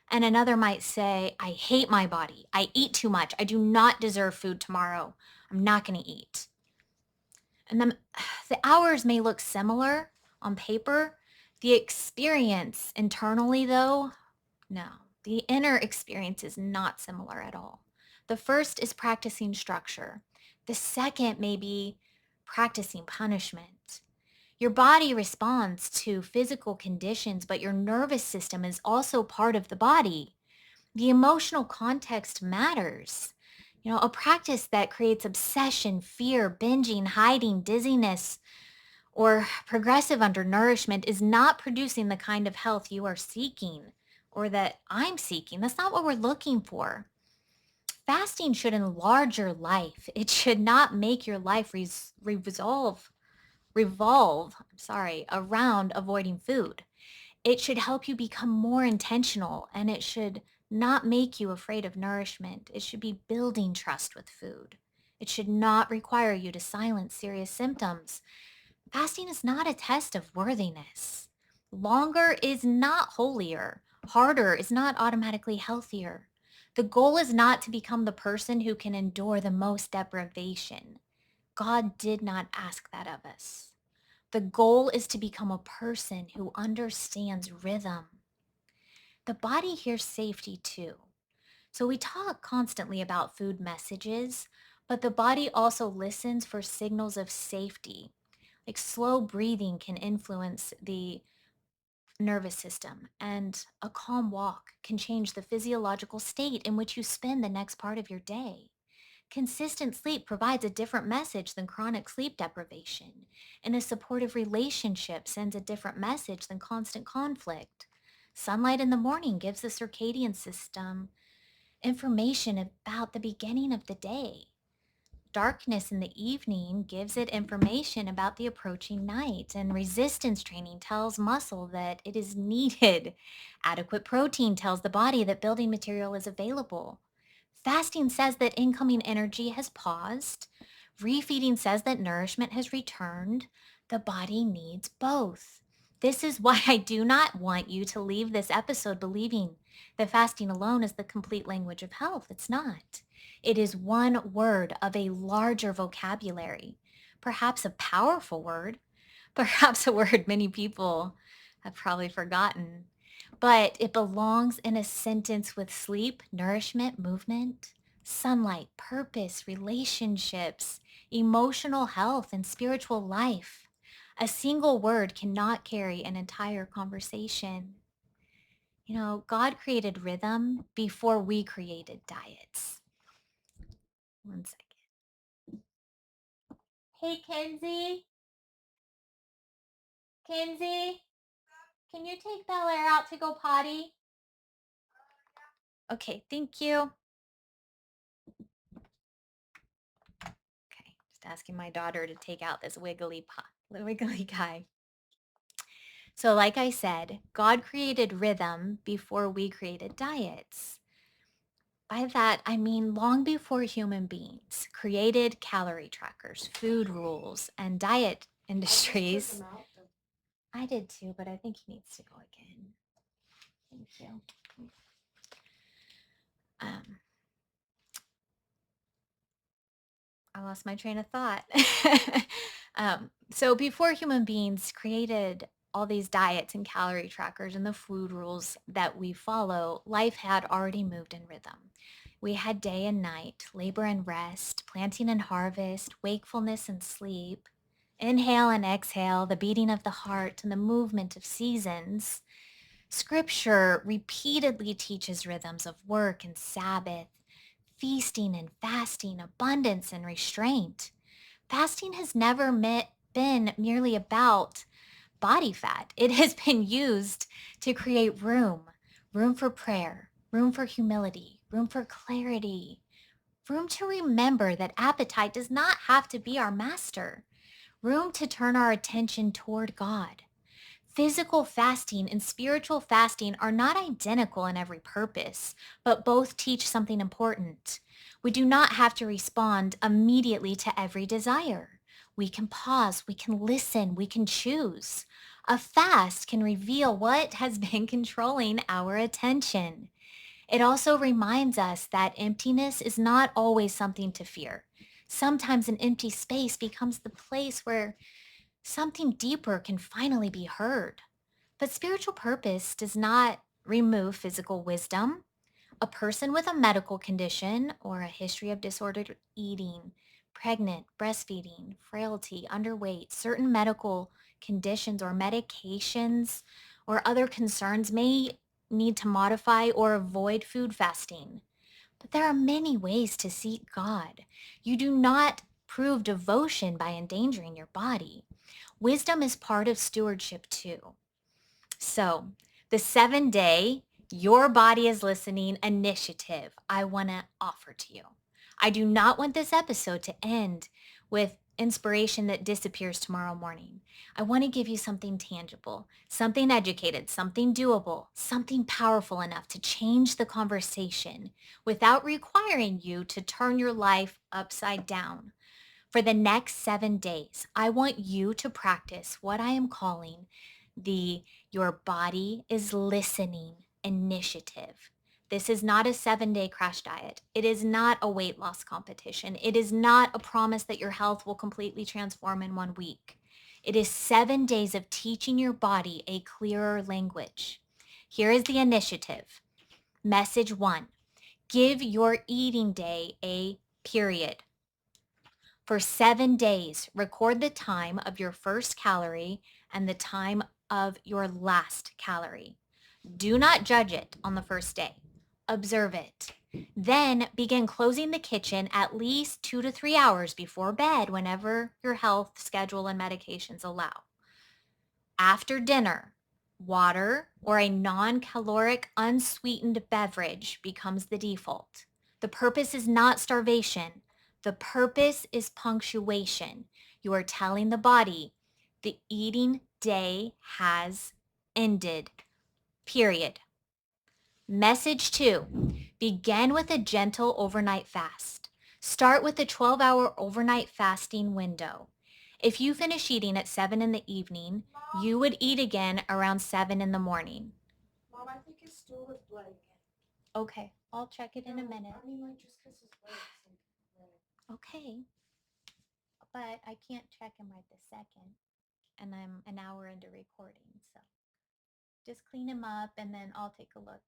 And another might say, I hate my body. I eat too much. I do not deserve food tomorrow. I'm not going to eat. And then the hours may look similar on paper. The experience internally, though, no. The inner experience is not similar at all. The first is practicing structure. The second may be practicing punishment. Your body responds to physical conditions, but your nervous system is also part of the body. The emotional context matters. A practice that creates obsession, fear, binging, hiding, dizziness, or progressive undernourishment is not producing the kind of health you are seeking or that I'm seeking. That's not what we're looking for. Fasting should enlarge your life. It should not make your life revolve, around avoiding food. It should help you become more intentional and it should not make you afraid of nourishment. It should be building trust with food. It should not require you to silence serious symptoms. Fasting is not a test of worthiness. Longer is not holier. Harder is not automatically healthier. The goal is not to become the person who can endure the most deprivation. God did not ask that of us. The goal is to become a person who understands rhythm. The body hears safety too. So we talk constantly about food messages, but the body also listens for signals of safety. Like slow breathing can influence the nervous system, and a calm walk can change the physiological state in which you spend the next part of your day. Consistent sleep provides a different message than chronic sleep deprivation, and a supportive relationship sends a different message than constant conflict. Sunlight in the morning gives the circadian system information about the beginning of the day. Darkness in the evening gives it information about the approaching night, and resistance training tells muscle that it is needed. Adequate protein tells the body that building material is available. Fasting says that incoming energy has paused. Refeeding says that nourishment has returned. The body needs both. This is why I do not want you to leave this episode believing that fasting alone is the complete language of health. It's not. It is one word of a larger vocabulary, perhaps a powerful word, perhaps a word many people have probably forgotten, but it belongs in a sentence with sleep, nourishment, movement, sunlight, purpose, relationships, emotional health, and spiritual life. A single word cannot carry an entire conversation. God created rhythm before we created diets. One second. Hey, Kenzie. Kenzie, can you take Bel Air out to go potty? Okay, thank you. Okay, just asking my daughter to take out this wiggly guy. So, like I said, God created rhythm before we created diets. By that, I mean long before human beings created calorie trackers, food rules, and diet industries. I did too, but I think he needs to go again. Thank you. Um, I lost my train of thought. So before human beings created all these diets and calorie trackers and the food rules that we follow, life had already moved in rhythm. We had day and night, labor and rest, planting and harvest, wakefulness and sleep, inhale and exhale, the beating of the heart and the movement of seasons. Scripture repeatedly teaches rhythms of work and Sabbath, feasting and fasting, abundance and restraint. Fasting has never been merely about body fat. It has been used to create room for prayer, room for humility, room for clarity, room to remember that appetite does not have to be our master, room to turn our attention toward God. Physical fasting and spiritual fasting are not identical in every purpose, but both teach something important. We do not have to respond immediately to every desire. We can pause, we can listen, we can choose. A fast can reveal what has been controlling our attention. It also reminds us that emptiness is not always something to fear. Sometimes an empty space becomes the place where something deeper can finally be heard. But spiritual purpose does not remove physical wisdom. A person with a medical condition or a history of disordered eating, pregnant, breastfeeding, frailty, underweight, certain medical conditions or medications or other concerns may need to modify or avoid food fasting. But there are many ways to seek God. You do not prove devotion by endangering your body. Wisdom is part of stewardship too. So, the 7-day Your Body is Listening initiative I want to offer to you. I do not want this episode to end with inspiration that disappears tomorrow morning. I want to give you something tangible, something educated, something doable, something powerful enough to change the conversation without requiring you to turn your life upside down. For the next 7 days, I want you to practice what I am calling the Your Body is Listening initiative. This is not a 7-day crash diet. It is not a weight loss competition. It is not a promise that your health will completely transform in 1 week. It is 7 days of teaching your body a clearer language. Here is the initiative. Message 1. Give your eating day a period. For 7 days, record the time of your first calorie and the time of your last calorie. Do not judge it on the first day. Observe it. Then begin closing the kitchen at least 2 to 3 hours before bed whenever your health schedule and medications allow. After dinner, water or a non-caloric unsweetened beverage becomes the default. The purpose is not starvation. The purpose is punctuation. You are telling the body the eating day has ended, period. Message 2, begin with a gentle overnight fast. Start with a 12-hour overnight fasting window. If you finish eating at 7 in the evening, you would eat again around 7 in the morning. Mom, I think his stool is blood again. Okay, I'll check it in a minute. I mean, like, just because his legs like red. Okay, but I can't check him right this second. And I'm an hour into recording, so just clean him up and then I'll take a look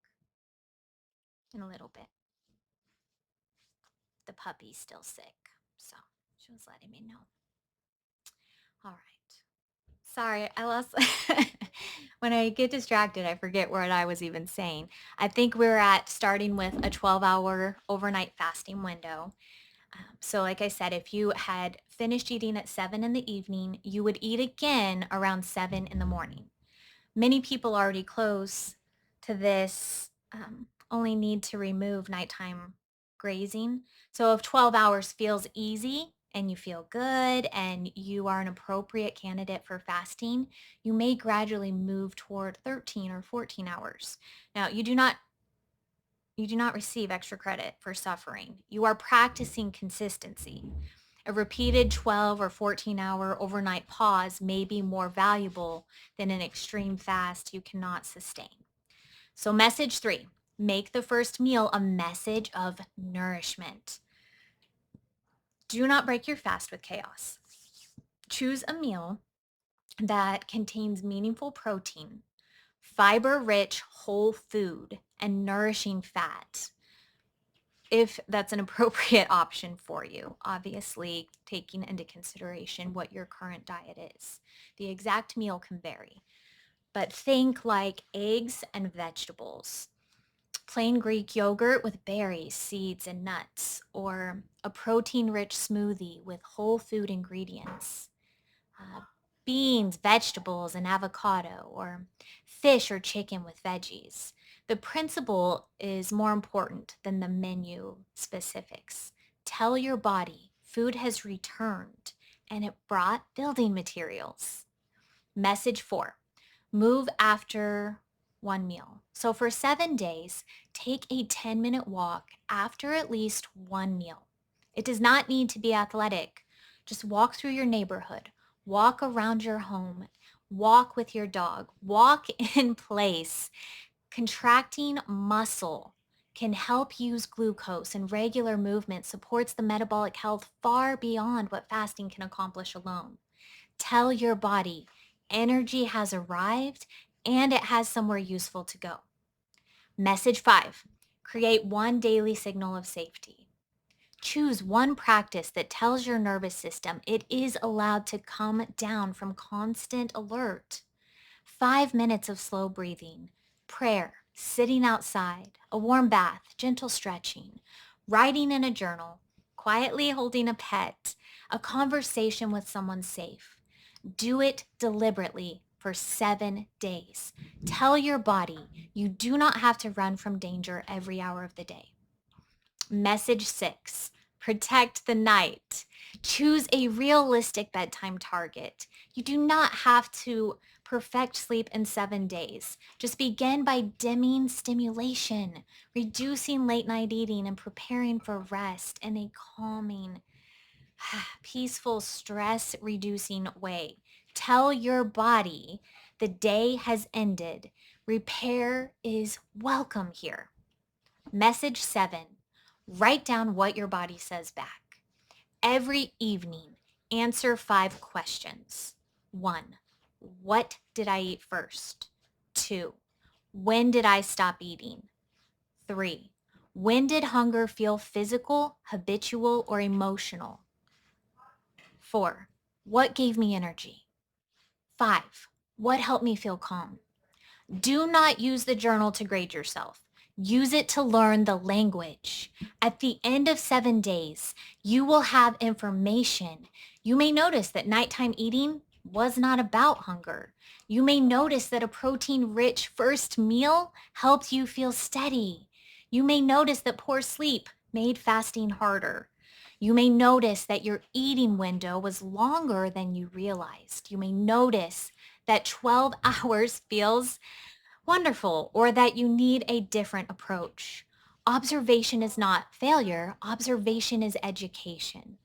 in a little bit. The puppy's still sick, so she was letting me know. All right. Sorry, I lost. When I get distracted, I forget what I was even saying. I think we're at starting with a 12-hour overnight fasting window. So like I said, if you had finished eating at 7 in the evening, you would eat again around 7 in the morning. Many people already close to this only need to remove nighttime grazing. So if 12 hours feels easy, and you feel good and you are an appropriate candidate for fasting, you may gradually move toward 13 or 14 hours. Now, you do not receive extra credit for suffering. You are practicing consistency. A repeated 12 or 14-hour overnight pause may be more valuable than an extreme fast you cannot sustain. So message 3, make the first meal a message of nourishment. Do not break your fast with chaos. Choose a meal that contains meaningful protein, fiber-rich whole food, and nourishing fat, if that's an appropriate option for you, obviously taking into consideration what your current diet is. The exact meal can vary, but think like eggs and vegetables, plain Greek yogurt with berries, seeds, and nuts, or a protein-rich smoothie with whole food ingredients. uh, Beans, vegetables, and avocado, or fish or chicken with veggies. The principle is more important than the menu specifics. Tell your body food has returned and it brought building materials. Message 4, move after one meal. So for 7 days, take a 10-minute walk after at least one meal. It does not need to be athletic. Just walk through your neighborhood, walk around your home, walk with your dog, walk in place. Contracting muscle can help use glucose, and regular movement supports the metabolic health far beyond what fasting can accomplish alone. Tell your body energy has arrived and it has somewhere useful to go. Message 5, create one daily signal of safety. Choose one practice that tells your nervous system it is allowed to come down from constant alert. 5 minutes of slow breathing, prayer, sitting outside, a warm bath, gentle stretching, writing in a journal, quietly holding a pet, a conversation with someone safe. Do it deliberately for 7 days. Tell your body you do not have to run from danger every hour of the day. Message 6, protect the night. Choose a realistic bedtime target. You do not have to perfect sleep in 7 days. Just begin by dimming stimulation, reducing late night eating, and preparing for rest in a calming, peaceful, stress reducing way. Tell your body the day has ended. Repair is welcome here. Message 7, write down what your body says back. Every evening, answer 5 questions. 1, what did I eat first? 2, when did I stop eating? 3, when did hunger feel physical, habitual, or emotional? 4, what gave me energy? 5, what helped me feel calm? Do not use the journal to grade yourself. Use it to learn the language. At the end of 7 days, you will have information. You may notice that nighttime eating was not about hunger. You may notice that a protein-rich first meal helped you feel steady. You may notice that poor sleep made fasting harder. You may notice that your eating window was longer than you realized. You may notice that 12 hours feels wonderful, or that you need a different approach. Observation is not failure, observation is education.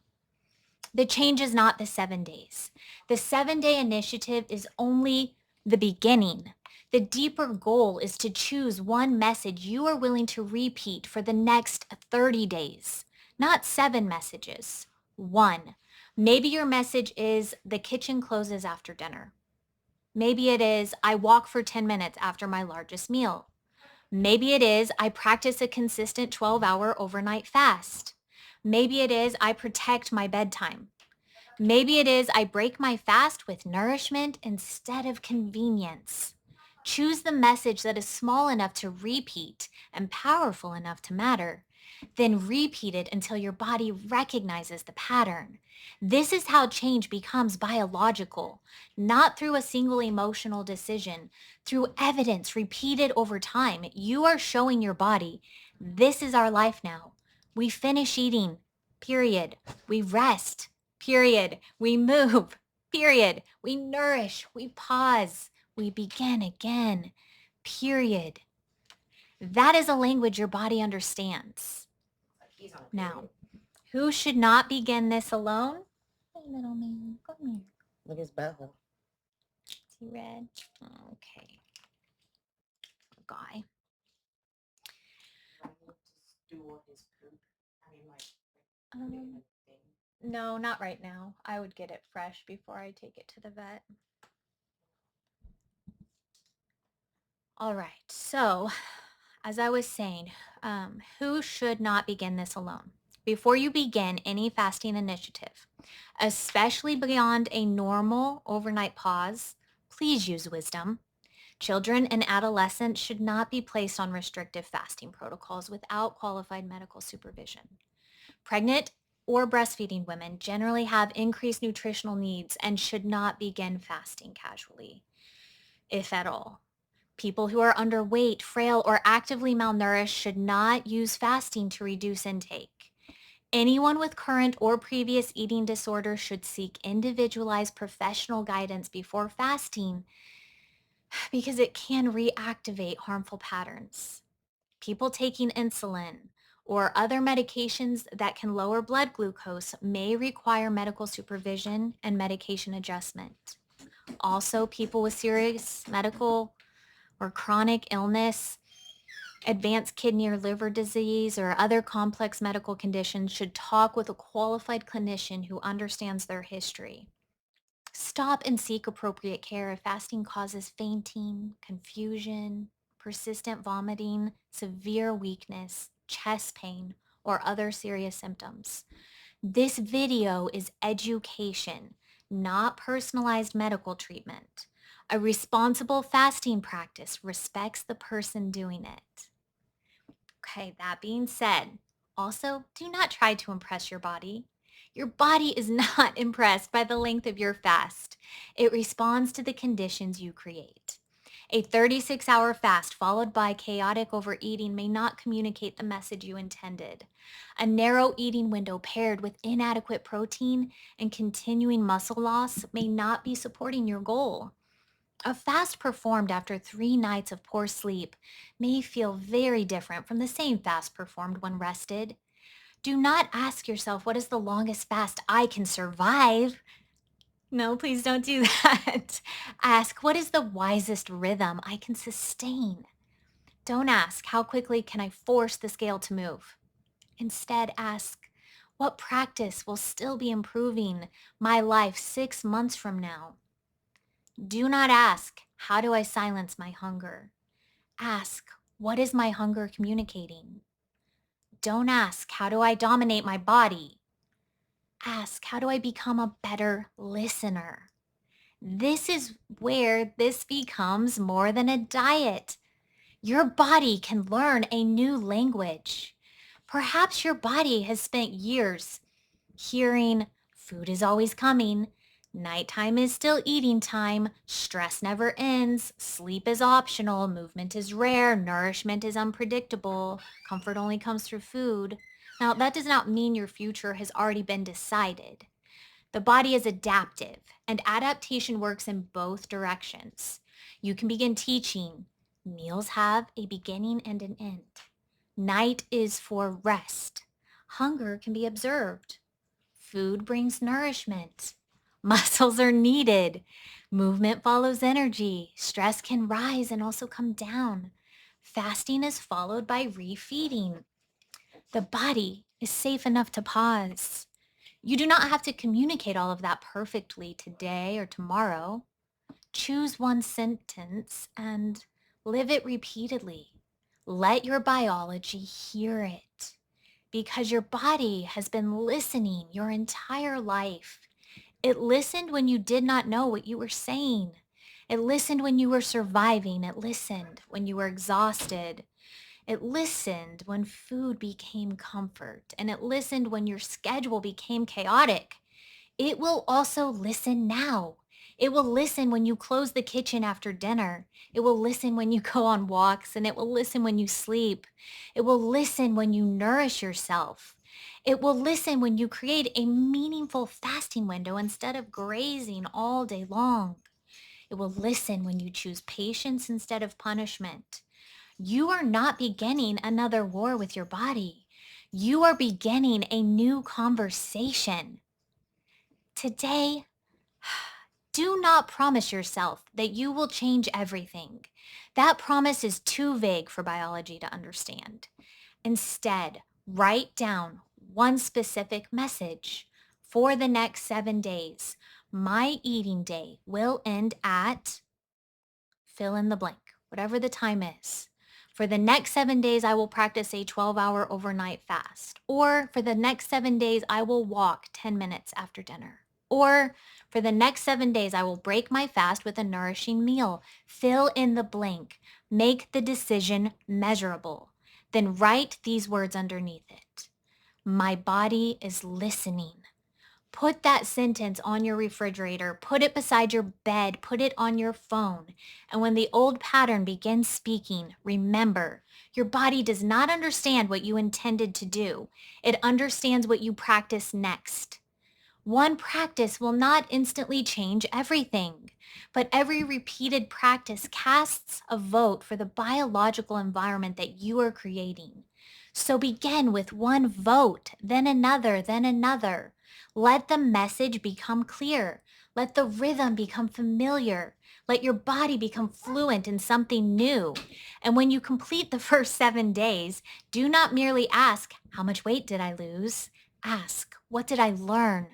The change is not the 7 days. The 7-day initiative is only the beginning. The deeper goal is to choose one message you are willing to repeat for the next 30 days, not 7 messages. 1. Maybe your message is the kitchen closes after dinner. Maybe it is, I walk for 10 minutes after my largest meal. Maybe it is, I practice a consistent 12-hour overnight fast. Maybe it is, I protect my bedtime. Maybe it is, I break my fast with nourishment instead of convenience. Choose the message that is small enough to repeat and powerful enough to matter. Then repeat it until your body recognizes the pattern. This is how change becomes biological, not through a single emotional decision, through evidence repeated over time. You are showing your body, this is our life now. We finish eating, period. We rest, Period. We move. Period. We nourish. We pause. We begin again. Period. That is a language your body understands. Now, who should not begin this alone? Hey, little man, come here. Look at his butthole. Is he red? Okay. Guy. No, not right now. I would get it fresh before I take it to the vet. All right. So, as I was saying, who should not begin this alone? Before you begin any fasting initiative, especially beyond a normal overnight pause, please use wisdom. Children and adolescents should not be placed on restrictive fasting protocols without qualified medical supervision. Pregnant or breastfeeding women generally have increased nutritional needs and should not begin fasting casually, if at all. People who are underweight, frail, or actively malnourished should not use fasting to reduce intake. Anyone with current or previous eating disorders should seek individualized professional guidance before fasting because it can reactivate harmful patterns. People taking insulin or other medications that can lower blood glucose may require medical supervision and medication adjustment. Also, people with serious medical or chronic illness, advanced kidney or liver disease, or other complex medical conditions should talk with a qualified clinician who understands their history. Stop and seek appropriate care if fasting causes fainting, confusion, persistent vomiting, severe weakness, chest pain, or other serious symptoms. This video is education, not personalized medical treatment. A responsible fasting practice respects the person doing it. Okay, that being said, also do not try to impress your body. Your body is not impressed by the length of your fast. It responds to the conditions you create. A 36-hour fast followed by chaotic overeating may not communicate the message you intended. A narrow eating window paired with inadequate protein and continuing muscle loss may not be supporting your goal. A fast performed after 3 nights of poor sleep may feel very different from the same fast performed when rested. Do not ask yourself, what is the longest fast I can survive? No, please don't do that. Ask, what is the wisest rhythm I can sustain? Don't ask, how quickly can I force the scale to move? Instead, ask, what practice will still be improving my life 6 months from now? Do not ask, how do I silence my hunger? Ask, what is my hunger communicating? Don't ask, how do I dominate my body? Ask, how do I become a better listener? This is where this becomes more than a diet. Your body can learn a new language. Perhaps your body has spent years hearing food is always coming, nighttime is still eating time, stress never ends, sleep is optional, movement is rare, nourishment is unpredictable, comfort only comes through food. Now, that does not mean your future has already been decided. The body is adaptive, and adaptation works in both directions. You can begin teaching. Meals have a beginning and an end. Night is for rest. Hunger can be observed. Food brings nourishment. Muscles are needed. Movement follows energy. Stress can rise and also come down. Fasting is followed by refeeding. The body is safe enough to pause. You do not have to communicate all of that perfectly today or tomorrow. Choose one sentence and live it repeatedly. Let your biology hear it because your body has been listening your entire life. It listened when you did not know what you were saying. It listened when you were surviving. It listened when you were exhausted. It listened when food became comfort, and it listened when your schedule became chaotic. It will also listen now. It will listen when you close the kitchen after dinner. It will listen when you go on walks, and it will listen when you sleep. It will listen when you nourish yourself. It will listen when you create a meaningful fasting window instead of grazing all day long. It will listen when you choose patience instead of punishment. You are not beginning another war with your body. You are beginning a new conversation. Today, do not promise yourself that you will change everything. That promise is too vague for biology to understand. Instead, write down one specific message. For the next 7 days, my eating day will end at fill in the blank, whatever the time is. For the next 7 days, I will practice a 12-hour overnight fast. Or for the next 7 days, I will walk 10 minutes after dinner. Or for the next 7 days, I will break my fast with a nourishing meal. Fill in the blank. Make the decision measurable. Then write these words underneath it. My body is listening. Put that sentence on your refrigerator, put it beside your bed, put it on your phone. And when the old pattern begins speaking, remember, your body does not understand what you intended to do. It understands what you practice next. One practice will not instantly change everything, but every repeated practice casts a vote for the biological environment that you are creating. So begin with one vote, then another, then another. Let the message become clear. Let the rhythm become familiar. Let your body become fluent in something new. And when you complete the first 7 days, do not merely ask, how much weight did I lose? Ask, what did I learn?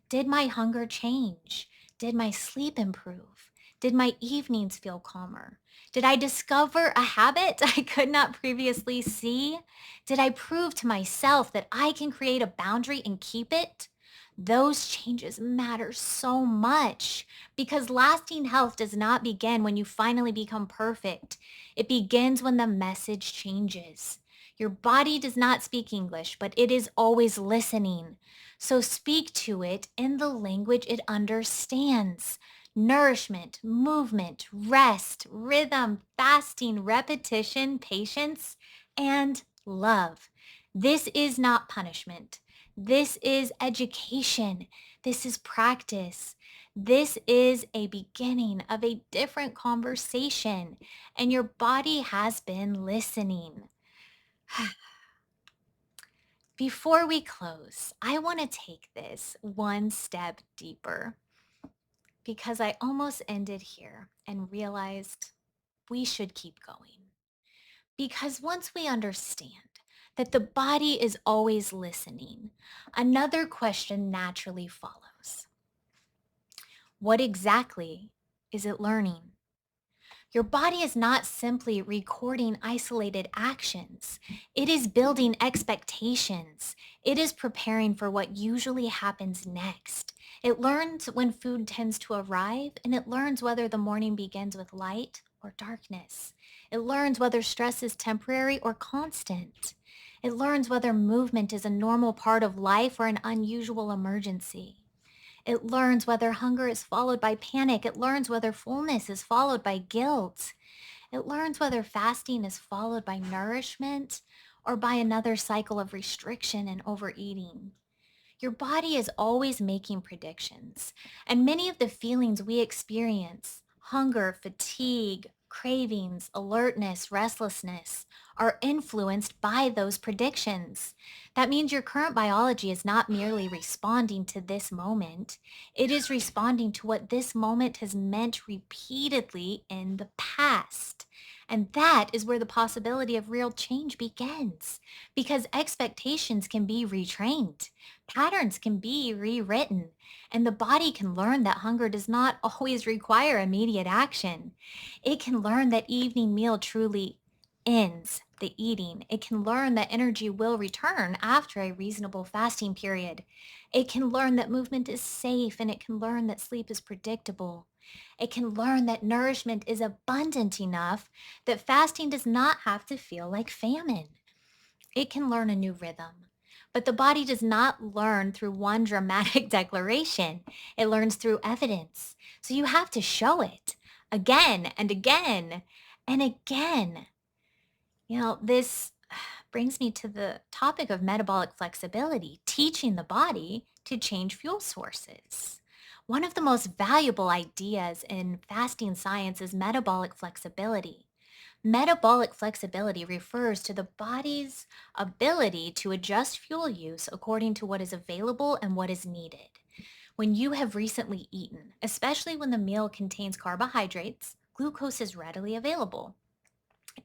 Did my hunger change? Did my sleep improve? Did my evenings feel calmer? Did I discover a habit I could not previously see? Did I prove to myself that I can create a boundary and keep it? Those changes matter so much because lasting health does not begin when you finally become perfect. It begins when the message changes. Your body does not speak English, but it is always listening. So speak to it in the language it understands. Nourishment, movement, rest, rhythm, fasting, repetition, patience, and love. This is not punishment. This is education. This is practice. This is a beginning of a different conversation, and your body has been listening. Before we close, I want to take this one step deeper because I almost ended here and realized we should keep going. Because once we understand that the body is always listening, another question naturally follows. What exactly is it learning? Your body is not simply recording isolated actions. It is building expectations. It is preparing for what usually happens next. It learns when food tends to arrive, and it learns whether the morning begins with light or darkness. It learns whether stress is temporary or constant. It learns whether movement is a normal part of life or an unusual emergency. It learns whether hunger is followed by panic. It learns whether fullness is followed by guilt. It learns whether fasting is followed by nourishment or by another cycle of restriction and overeating. Your body is always making predictions, and many of the feelings we experience, hunger, fatigue, cravings, alertness, restlessness, are influenced by those predictions. That means your current biology is not merely responding to this moment, it is responding to what this moment has meant repeatedly in the past. And that is where the possibility of real change begins, because expectations can be retrained. Patterns can be rewritten, and the body can learn that hunger does not always require immediate action. It can learn that evening meal truly ends the eating. It can learn that energy will return after a reasonable fasting period. It can learn that movement is safe, and it can learn that sleep is predictable. It can learn that nourishment is abundant enough that fasting does not have to feel like famine. It can learn a new rhythm. But the body does not learn through one dramatic declaration. It learns through evidence. So you have to show it again and again and again. This brings me to the topic of metabolic flexibility, teaching the body to change fuel sources. One of the most valuable ideas in fasting science is metabolic flexibility. Metabolic flexibility refers to the body's ability to adjust fuel use according to what is available and what is needed. When you have recently eaten, especially when the meal contains carbohydrates, glucose is readily available.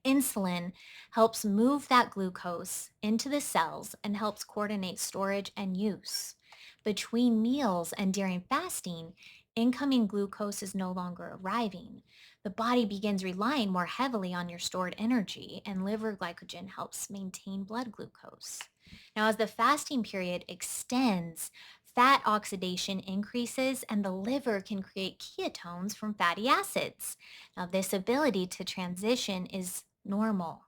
Insulin helps move that glucose into the cells and helps coordinate storage and use. Between meals and during fasting, incoming glucose is no longer arriving. The body begins relying more heavily on your stored energy, and liver glycogen helps maintain blood glucose. Now, as the fasting period extends, fat oxidation increases and the liver can create ketones from fatty acids. Now, this ability to transition is normal.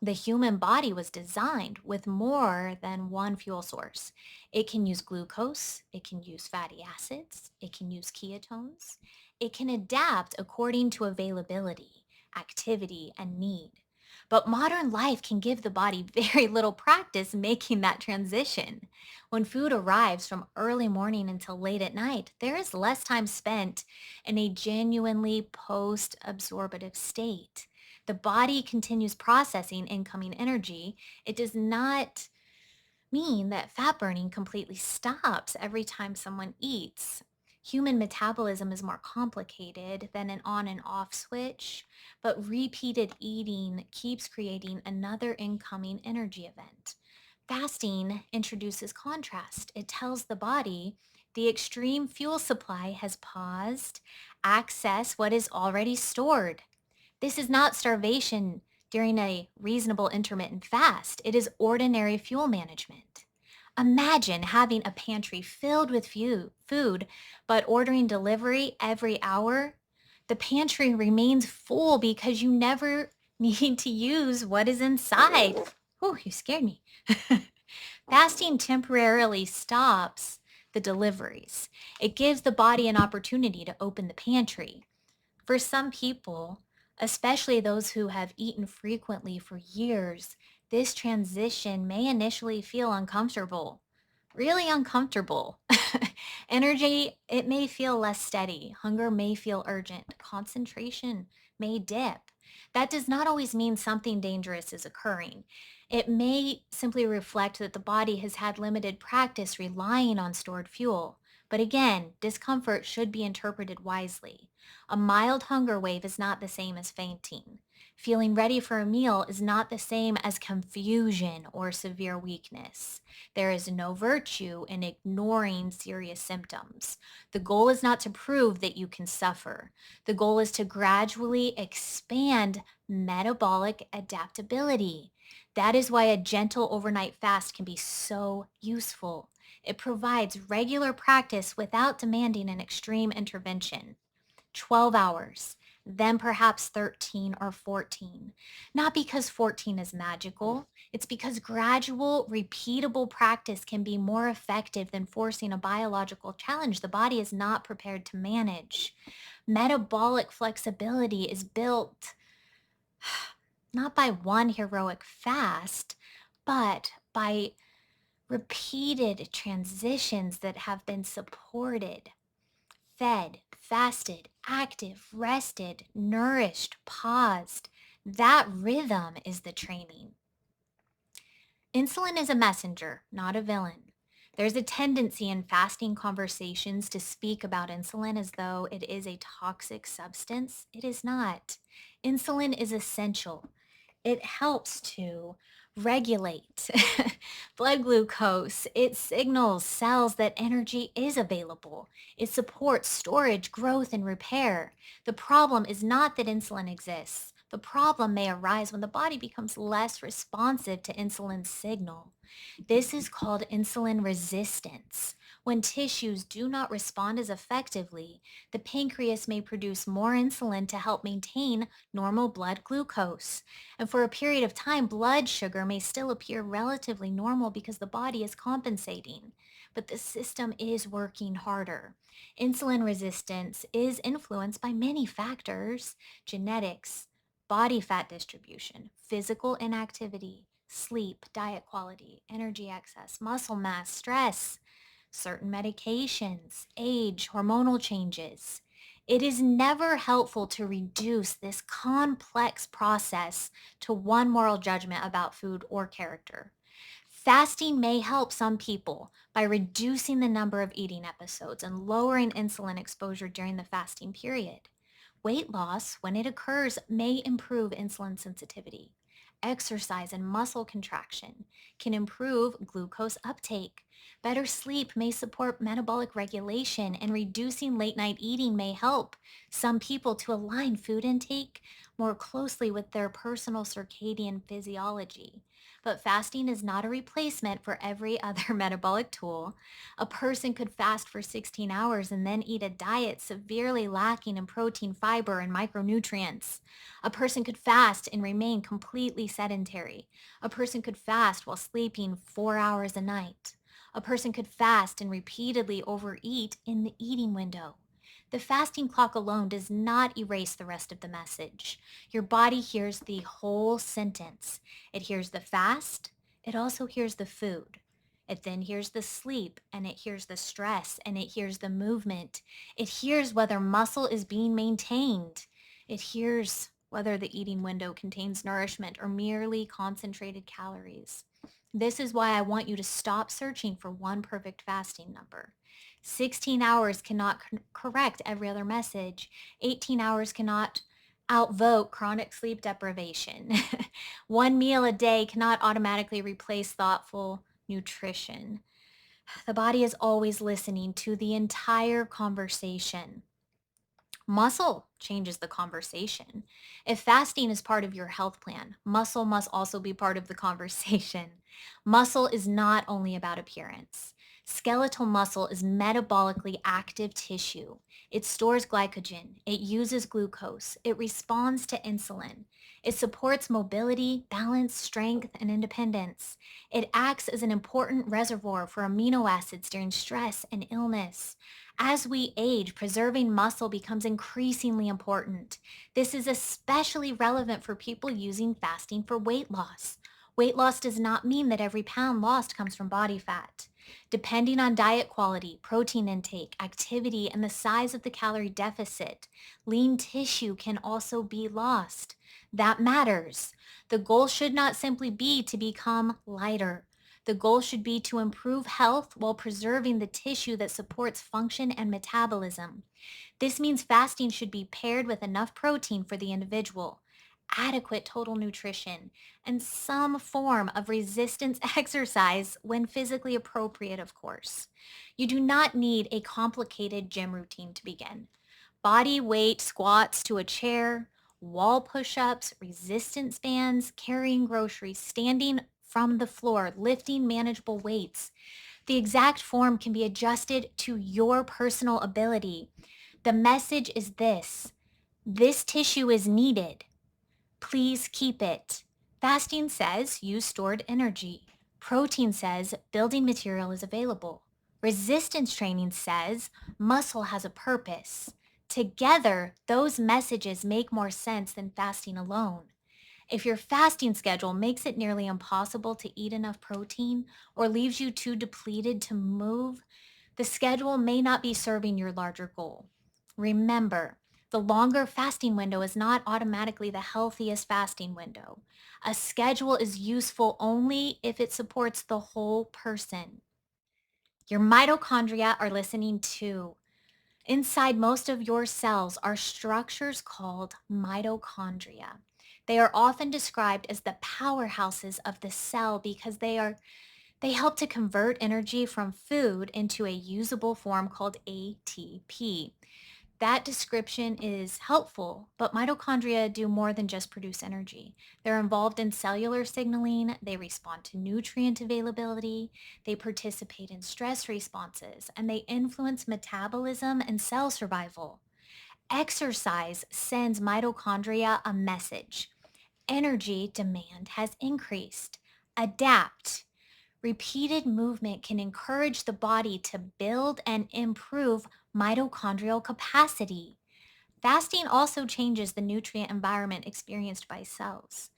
The human body was designed with more than one fuel source. It can use glucose, it can use fatty acids, it can use ketones. It can adapt according to availability, activity, and need. But modern life can give the body very little practice making that transition. When food arrives from early morning until late at night, there is less time spent in a genuinely post absorptive state. The body continues processing incoming energy. It does not mean that fat burning completely stops every time someone eats. Human metabolism is more complicated than an on and off switch, but repeated eating keeps creating another incoming energy event. Fasting introduces contrast. It tells the body the extreme fuel supply has paused, access what is already stored. This is not starvation during a reasonable intermittent fast. It is ordinary fuel management. Imagine having a pantry filled with food, but ordering delivery every hour. The pantry remains full because you never need to use what is inside. Whew, you scared me. Fasting temporarily stops the deliveries. It gives the body an opportunity to open the pantry. For some people, especially those who have eaten frequently for years, this transition may initially feel uncomfortable, really uncomfortable. Energy, it may feel less steady. Hunger may feel urgent. Concentration may dip. That does not always mean something dangerous is occurring. It may simply reflect that the body has had limited practice relying on stored fuel. But again, discomfort should be interpreted wisely. A mild hunger wave is not the same as fainting. Feeling ready for a meal is not the same as confusion or severe weakness. There is no virtue in ignoring serious symptoms. The goal is not to prove that you can suffer. The goal is to gradually expand metabolic adaptability. That is why a gentle overnight fast can be so useful. It provides regular practice without demanding an extreme intervention. 12 hours, then perhaps 13 or 14. Not because 14 is magical, it's because gradual, repeatable practice can be more effective than forcing a biological challenge the body is not prepared to manage. Metabolic flexibility is built not by one heroic fast, but by repeated transitions that have been supported, fed, fasted, active, rested, nourished, paused. That rhythm is the training. Insulin is a messenger, not a villain. There's a tendency in fasting conversations to speak about insulin as though it is a toxic substance. It is not. Insulin is essential. It helps to regulate blood glucose. It signals cells that energy is available. It supports storage, growth, and repair. The problem is not that insulin exists. The problem may arise when the body becomes less responsive to insulin's signal. This is called insulin resistance. When tissues do not respond as effectively, the pancreas may produce more insulin to help maintain normal blood glucose. And for a period of time, blood sugar may still appear relatively normal because the body is compensating. But the system is working harder. Insulin resistance is influenced by many factors: genetics, body fat distribution, physical inactivity, sleep, diet quality, energy excess, muscle mass, stress, certain medications, age, hormonal changes. It is never helpful to reduce this complex process to one moral judgment about food or character. Fasting may help some people by reducing the number of eating episodes and lowering insulin exposure during the fasting period. Weight loss, when it occurs, may improve insulin sensitivity. Exercise and muscle contraction can improve glucose uptake. Better sleep may support metabolic regulation, and reducing late night eating may help some people to align food intake more closely with their personal circadian physiology. But fasting is not a replacement for every other metabolic tool. A person could fast for 16 hours and then eat a diet severely lacking in protein, fiber, and micronutrients. A person could fast and remain completely sedentary. A person could fast while sleeping 4 hours a night. A person could fast and repeatedly overeat in the eating window. The fasting clock alone does not erase the rest of the message. Your body hears the whole sentence. It hears the fast, it also hears the food. It then hears the sleep, and it hears the stress, and it hears the movement. It hears whether muscle is being maintained. It hears whether the eating window contains nourishment or merely concentrated calories. This is why I want you to stop searching for one perfect fasting number. 16 hours cannot correct every other message. 18 hours cannot outvote chronic sleep deprivation. One meal a day cannot automatically replace thoughtful nutrition. The body is always listening to the entire conversation. Muscle changes the conversation. If fasting is part of your health plan, muscle must also be part of the conversation. Muscle is not only about appearance. Skeletal muscle is metabolically active tissue. It stores glycogen. It uses glucose. It responds to insulin. It supports mobility, balance, strength, and independence. It acts as an important reservoir for amino acids during stress and illness. As we age, preserving muscle becomes increasingly important. This is especially relevant for people using fasting for weight loss. Weight loss does not mean that every pound lost comes from body fat. Depending on diet quality, protein intake, activity, and the size of the calorie deficit, lean tissue can also be lost. That matters. The goal should not simply be to become lighter. The goal should be to improve health while preserving the tissue that supports function and metabolism. This means fasting should be paired with enough protein for the individual, adequate total nutrition, and some form of resistance exercise when physically appropriate, of course. You do not need a complicated gym routine to begin. Body weight squats to a chair, wall push-ups, resistance bands, carrying groceries, standing from the floor, lifting manageable weights. The exact form can be adjusted to your personal ability. The message is this tissue is needed. Please keep it. Fasting says use stored energy. Protein says building material is available. Resistance training says muscle has a purpose. Together, those messages make more sense than fasting alone. If your fasting schedule makes it nearly impossible to eat enough protein or leaves you too depleted to move, the schedule may not be serving your larger goal. Remember, the longer fasting window is not automatically the healthiest fasting window. A schedule is useful only if it supports the whole person. Your mitochondria are listening too. Inside most of your cells are structures called mitochondria. They are often described as the powerhouses of the cell because they help to convert energy from food into a usable form called ATP. That description is helpful, but mitochondria do more than just produce energy. They're involved in cellular signaling, they respond to nutrient availability, they participate in stress responses, and they influence metabolism and cell survival. Exercise sends mitochondria a message. Energy demand has increased. Adapt. Repeated movement can encourage the body to build and improve mitochondrial capacity. Fasting also changes the nutrient environment experienced by cells.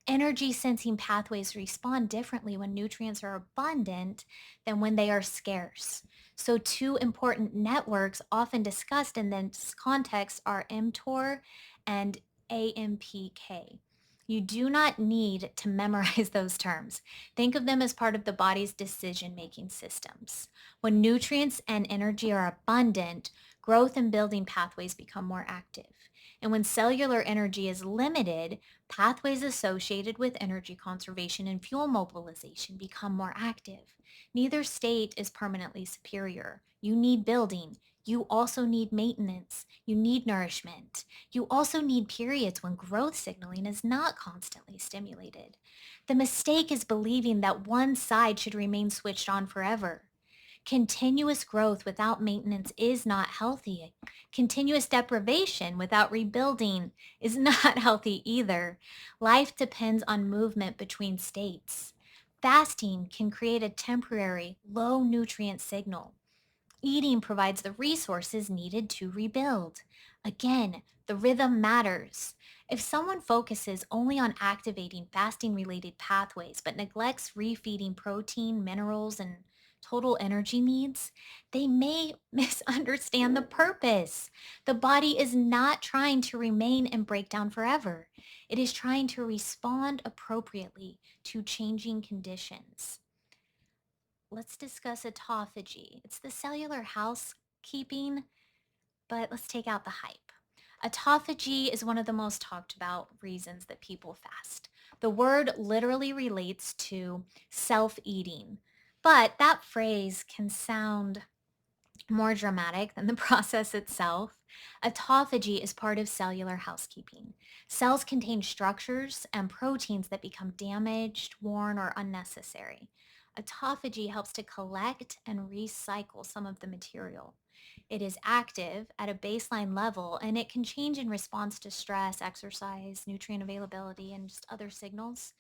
Energy sensing pathways respond differently when nutrients are abundant than when they are scarce. So, two important networks often discussed in this context are mTOR and AMPK. You do not need to memorize those terms. Think of them as part of the body's decision making systems. When nutrients and energy are abundant, growth and building pathways become more active. And when cellular energy is limited, pathways associated with energy conservation and fuel mobilization become more active. Neither state is permanently superior. You need building. You also need maintenance. You need nourishment. You also need periods when growth signaling is not constantly stimulated. The mistake is believing that one side should remain switched on forever. Continuous growth without maintenance is not healthy. Continuous deprivation without rebuilding is not healthy either. Life depends on movement between states. Fasting can create a temporary low nutrient signal. Eating provides the resources needed to rebuild. Again, the rhythm matters. If someone focuses only on activating fasting related pathways but neglects refeeding protein, minerals, and total energy needs, they may misunderstand the purpose. The body is not trying to remain in breakdown forever, it is trying to respond appropriately to changing conditions. Let's discuss autophagy. It's the cellular housekeeping, but let's take out the hype. Autophagy is one of the most talked about reasons that people fast. The word literally relates to self eating, but that phrase can sound more dramatic than the process itself. Autophagy is part of cellular housekeeping. Cells contain structures and proteins that become damaged, worn, or unnecessary. Autophagy helps to collect and recycle some of the material. It is active at a baseline level and it can change in response to stress, exercise, nutrient availability, and just other signals.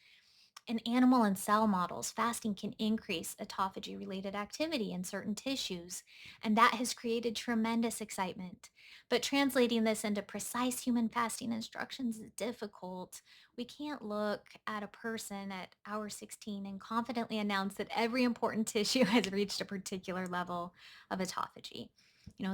In animal and cell models, fasting can increase autophagy related activity in certain tissues, and that has created tremendous excitement. But translating this into precise human fasting instructions is difficult. We can't look at a person at hour 16 and confidently announce that every important tissue has reached a particular level of autophagy.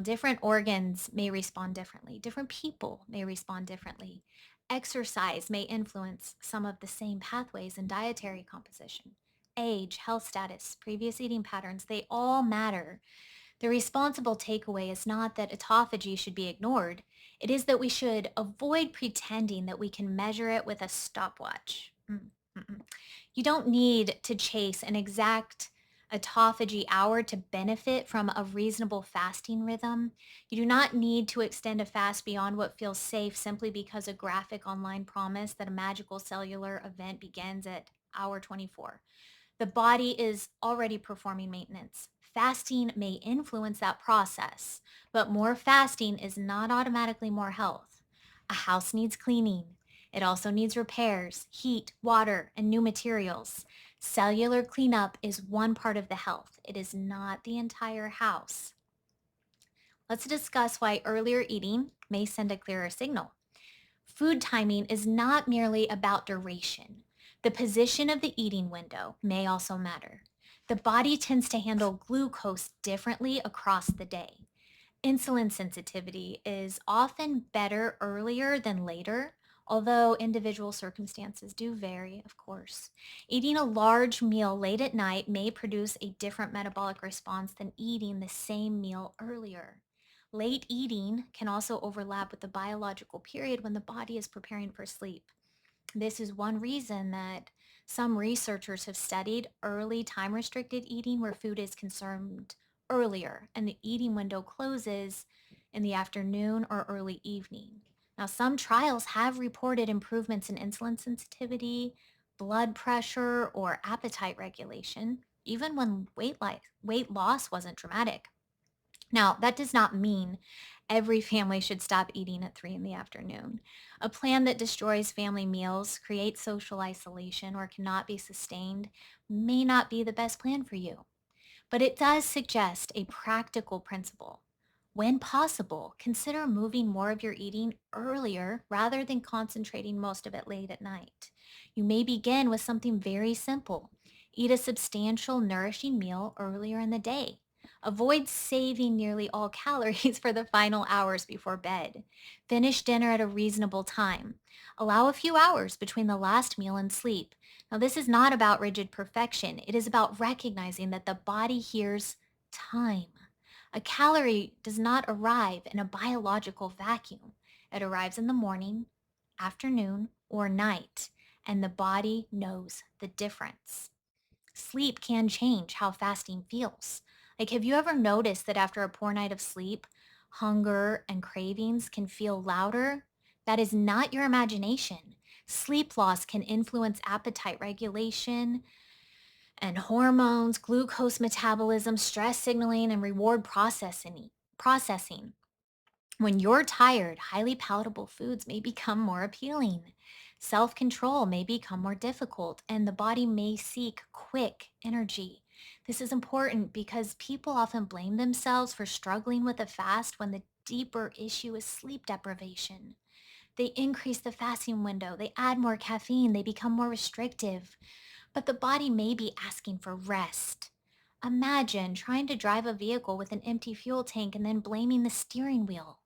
Different organs may respond differently, different people may respond differently. Exercise may influence some of the same pathways in dietary composition. Age, health status, previous eating patterns, they all matter. The responsible takeaway is not that autophagy should be ignored. It is that we should avoid pretending that we can measure it with a stopwatch. Mm. You don't need to chase an exact autophagy hour to benefit from a reasonable fasting rhythm. You do not need to extend a fast beyond what feels safe simply because a graphic online promised that a magical cellular event begins at hour 24. The body is already performing maintenance. Fasting may influence that process, but more fasting is not automatically more health. A house needs cleaning. It also needs repairs, heat, water, and new materials. Cellular cleanup is one part of the health. It is not the entire house. Let's discuss why earlier eating may send a clearer signal. Food timing is not merely about duration. The position of the eating window may also matter. The body tends to handle glucose differently across the day. Insulin sensitivity is often better earlier than later, although individual circumstances do vary, of course. Eating a large meal late at night may produce a different metabolic response than eating the same meal earlier. Late eating can also overlap with the biological period when the body is preparing for sleep. This is one reason that some researchers have studied early time restricted eating where food is consumed earlier and the eating window closes in the afternoon or early evening. Now, some trials have reported improvements in insulin sensitivity, blood pressure, or appetite regulation, even when weight loss wasn't dramatic. Now, that does not mean every family should stop eating at 3 in the afternoon. A plan that destroys family meals, creates social isolation, or cannot be sustained may not be the best plan for you. But it does suggest a practical principle. When possible, consider moving more of your eating earlier rather than concentrating most of it late at night. You may begin with something very simple. Eat a substantial, nourishing meal earlier in the day. Avoid saving nearly all calories for the final hours before bed. Finish dinner at a reasonable time. Allow a few hours between the last meal and sleep. Now, this is not about rigid perfection. It is about recognizing that the body hears time. A calorie does not arrive in a biological vacuum. It arrives in the morning, afternoon, or night, and the body knows the difference. Sleep can change how fasting feels. Like, have you ever noticed that after a poor night of sleep, hunger and cravings can feel louder? That is not your imagination. Sleep loss can influence appetite regulation, and hormones, glucose metabolism, stress signaling, and reward processing. When you're tired, highly palatable foods may become more appealing. Self control may become more difficult, and the body may seek quick energy. This is important because people often blame themselves for struggling with a fast when the deeper issue is sleep deprivation. They increase the fasting window, they add more caffeine, they become more restrictive, but the body may be asking for rest. Imagine trying to drive a vehicle with an empty fuel tank and then blaming the steering wheel.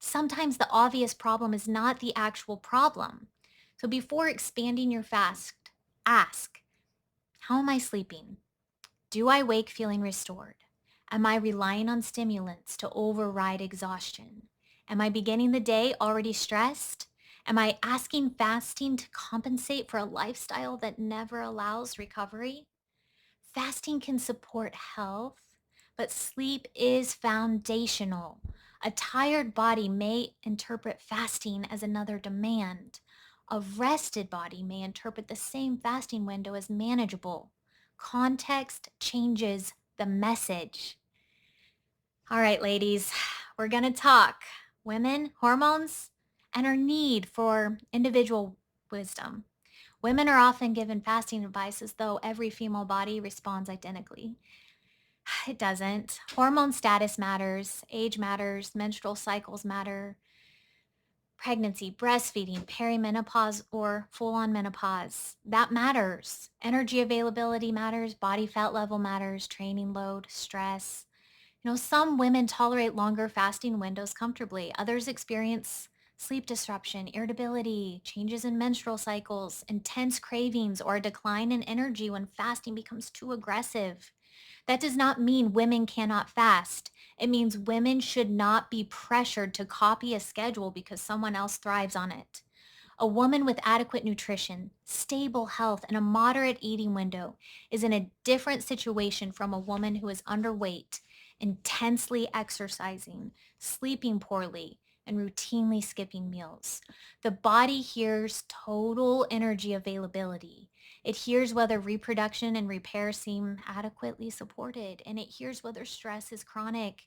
Sometimes the obvious problem is not the actual problem. So before expanding your fast, ask, how am I sleeping? Do I wake feeling restored? Am I relying on stimulants to override exhaustion? Am I beginning the day already stressed? Am I asking fasting to compensate for a lifestyle that never allows recovery? Fasting can support health, but sleep is foundational. A tired body may interpret fasting as another demand. A rested body may interpret the same fasting window as manageable. Context changes the message. All right, ladies, we're going to talk women, hormones, and our need for individual wisdom. Women are often given fasting advice as though every female body responds identically. It doesn't. Hormone status matters, age matters, menstrual cycles matter, pregnancy, breastfeeding, perimenopause, or full on menopause. That matters. Energy availability matters, body fat level matters, training load, stress. Some women tolerate longer fasting windows comfortably. Others experience sleep disruption, irritability, changes in menstrual cycles, intense cravings, or a decline in energy when fasting becomes too aggressive. That does not mean women cannot fast. It means women should not be pressured to copy a schedule because someone else thrives on it. A woman with adequate nutrition, stable health, and a moderate eating window is in a different situation from a woman who is underweight, intensely exercising, sleeping poorly, and routinely skipping meals. The body hears total energy availability. It hears whether reproduction and repair seem adequately supported, and it hears whether stress is chronic.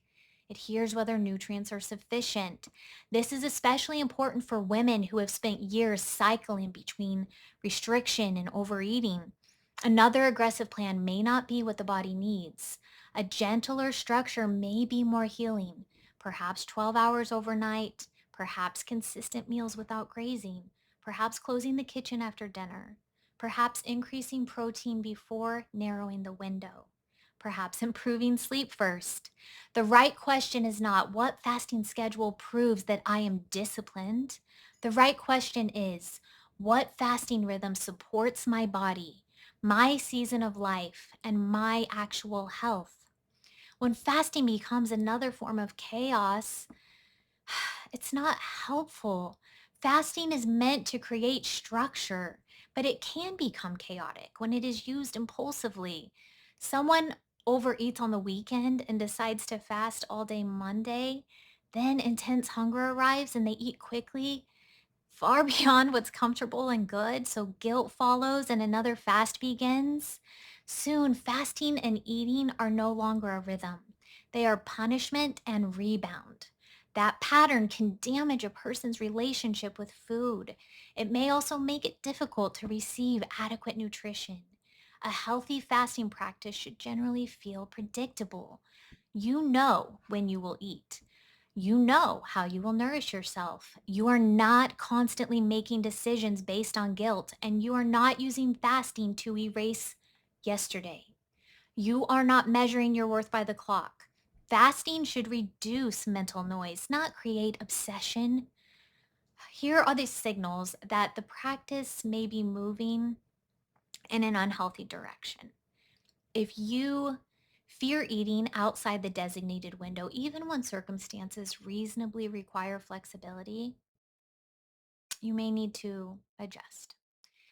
It hears whether nutrients are sufficient. This is especially important for women who have spent years cycling between restriction and overeating. Another aggressive plan may not be what the body needs. A gentler structure may be more healing, perhaps 12 hours overnight, perhaps consistent meals without grazing, perhaps closing the kitchen after dinner, perhaps increasing protein before narrowing the window, perhaps improving sleep first. The right question is not what fasting schedule proves that I am disciplined. The right question is what fasting rhythm supports my body, my season of life, and my actual health. When fasting becomes another form of chaos, it's not helpful. Fasting is meant to create structure, but it can become chaotic when it is used impulsively. Someone overeats on the weekend and decides to fast all day Monday, then intense hunger arrives and they eat quickly, far beyond what's comfortable and good, so guilt follows and another fast begins. Soon, fasting and eating are no longer a rhythm. They are punishment and rebound. That pattern can damage a person's relationship with food. It may also make it difficult to receive adequate nutrition. A healthy fasting practice should generally feel predictable. You know when you will eat. You know how you will nourish yourself. You are not constantly making decisions based on guilt, and you are not using fasting to erase yesterday. You are not measuring your worth by the clock. Fasting should reduce mental noise, not create obsession. Here are the signals that the practice may be moving in an unhealthy direction. If you fear eating outside the designated window, even when circumstances reasonably require flexibility, you may need to adjust.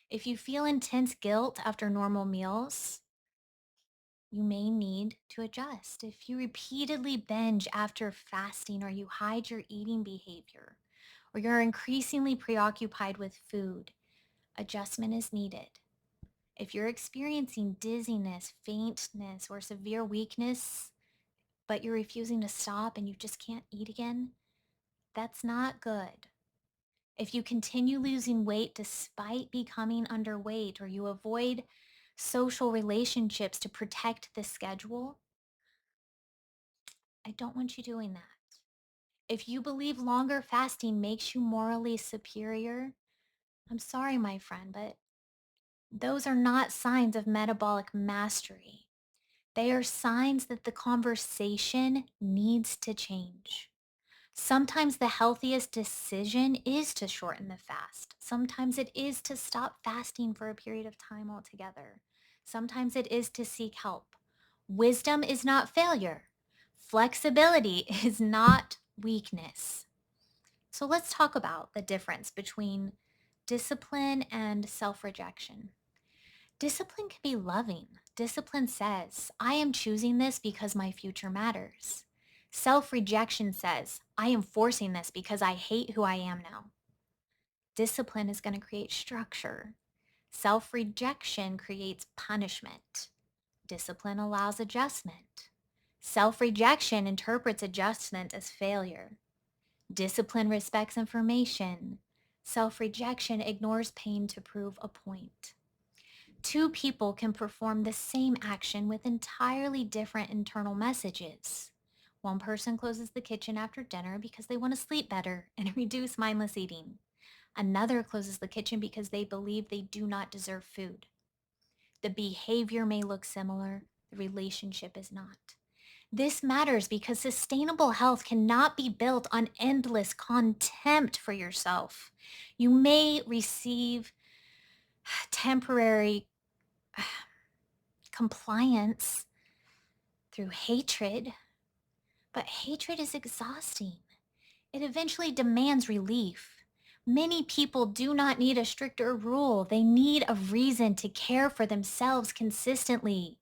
If you feel intense guilt after normal meals, you may need to adjust. If you repeatedly binge after fasting, or you hide your eating behavior, or you're increasingly preoccupied with food, adjustment is needed. If you're experiencing dizziness, faintness, or severe weakness, but you're refusing to stop and you just can't eat again, that's not good. If you continue losing weight despite becoming underweight, or you avoid social relationships to protect the schedule, I don't want you doing that. If you believe longer fasting makes you morally superior, I'm sorry, my friend, but those are not signs of metabolic mastery. They are signs that the conversation needs to change. Sometimes the healthiest decision is to shorten the fast. Sometimes it is to stop fasting for a period of time altogether. Sometimes it is to seek help. Wisdom is not failure. Flexibility is not weakness. So let's talk about the difference between discipline and self rejection. Discipline can be loving. Discipline says, I am choosing this because my future matters. Self rejection says, I am forcing this because I hate who I am now. Discipline is going to create structure. Self rejection creates punishment. Discipline allows adjustment. Self rejection interprets adjustment as failure. Discipline respects information. Self rejection ignores pain to prove a point. Two people can perform the same action with entirely different internal messages. One person closes the kitchen after dinner because they want to sleep better and reduce mindless eating. Another closes the kitchen because they believe they do not deserve food. The behavior may look similar, the relationship is not. This matters because sustainable health cannot be built on endless contempt for yourself. You may receive temporary compliance through hatred, but hatred is exhausting. It eventually demands relief. Many people do not need a stricter rule. They need a reason to care for themselves consistently.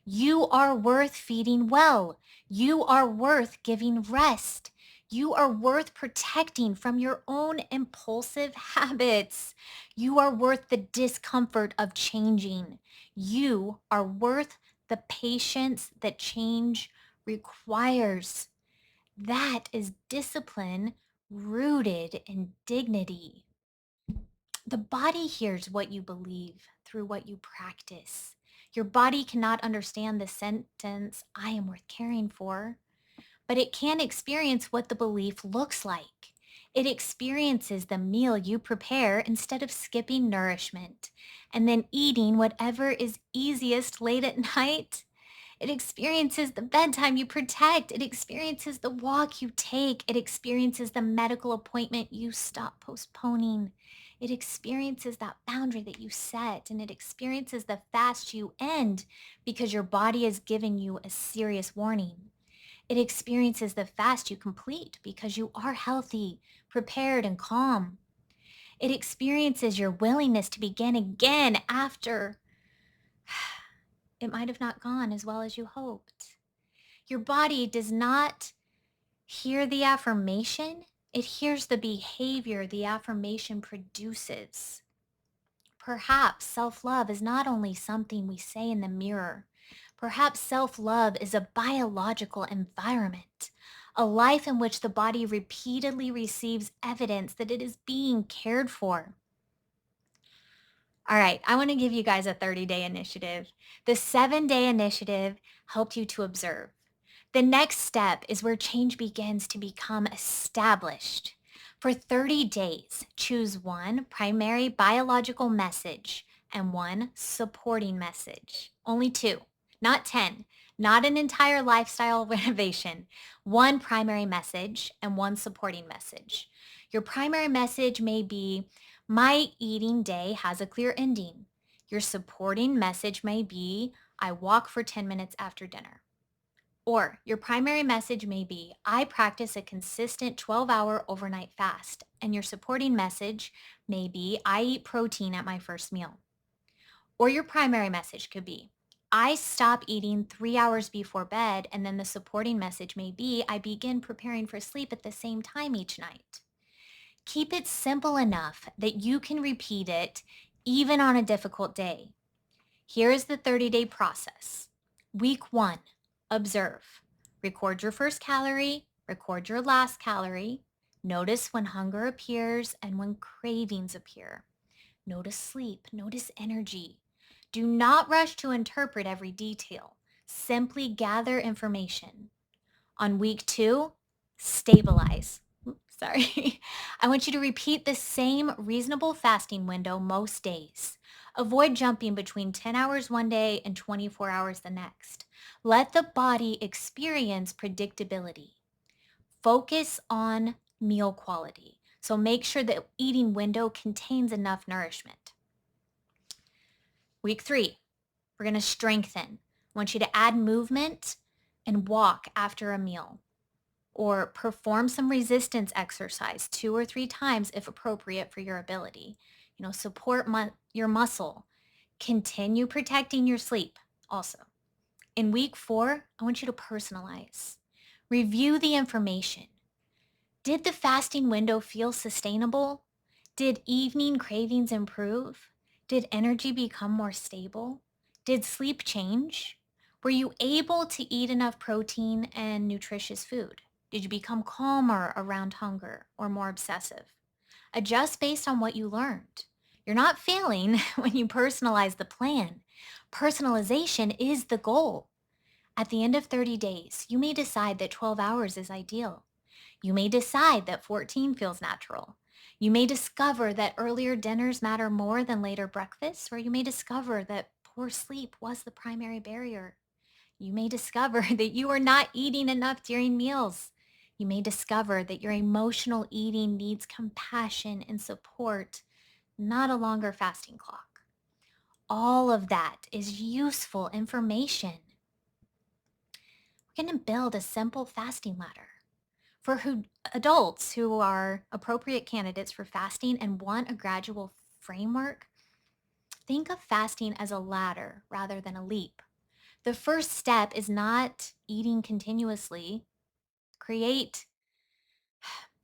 You are worth feeding well. You are worth giving rest. You are worth protecting from your own impulsive habits. You are worth the discomfort of changing. You are worth the patience that change requires. That is discipline rooted in dignity. The body hears what you believe through what you practice. Your body cannot understand the sentence, I am worth caring for, but it can experience what the belief looks like. It experiences the meal you prepare instead of skipping nourishment and then eating whatever is easiest late at night. It experiences the bedtime you protect. It experiences the walk you take. It experiences the medical appointment you stop postponing. It experiences that boundary that you set, and it experiences the fast you end because your body is giving you a serious warning. It experiences the fast you complete because you are healthy, prepared, and calm. It experiences your willingness to begin again after it might have not gone as well as you hoped. Your body does not hear the affirmation, it hears the behavior the affirmation produces. Perhaps self love is not only something we say in the mirror. Perhaps self love is a biological environment, a life in which the body repeatedly receives evidence that it is being cared for. All right, I want to give you guys a 30-day initiative. The 7-day initiative helped you to observe. The next step is where change begins to become established. For 30 days, choose one primary biological message and one supporting message. Only two, not 10, not an entire lifestyle renovation. One primary message and one supporting message. Your primary message may be, my eating day has a clear ending. Your supporting message may be, I walk for 10 minutes after dinner. Or your primary message may be, I practice a consistent 12-hour overnight fast. And your supporting message may be, I eat protein at my first meal. Or your primary message could be, I stop eating 3 hours before bed. And then the supporting message may be, I begin preparing for sleep at the same time each night. Keep it simple enough that you can repeat it even on a difficult day. Here is the 30-day process. Week 1, observe. Record your first calorie, record your last calorie. Notice when hunger appears and when cravings appear. Notice sleep, notice energy. Do not rush to interpret every detail. Simply gather information. On week 2, stabilize. Sorry. I want you to repeat the same reasonable fasting window most days. Avoid jumping between 10 hours one day and 24 hours the next. Let the body experience predictability. Focus on meal quality. So make sure the eating window contains enough nourishment. Week 3, we're going to strengthen. I want you to add movement and walk after a meal, or perform some resistance exercise 2 or 3 times if appropriate for your ability. Support your muscle. Continue protecting your sleep also. In week 4, I want you to personalize. Review the information. Did the fasting window feel sustainable? Did evening cravings improve? Did energy become more stable? Did sleep change? Were you able to eat enough protein and nutritious food? Did you become calmer around hunger or more obsessive? Adjust based on what you learned. You're not failing when you personalize the plan. Personalization is the goal. At the end of 30 days, you may decide that 12 hours is ideal. You may decide that 14 feels natural. You may discover that earlier dinners matter more than later breakfasts, or you may discover that poor sleep was the primary barrier. You may discover that you are not eating enough during meals. You may discover that your emotional eating needs compassion and support, not a longer fasting clock. All of that is useful information. We're going to build a simple fasting ladder for adults who are appropriate candidates for fasting and want a gradual framework. Think of fasting as a ladder rather than a leap. The first step is not eating continuously. Create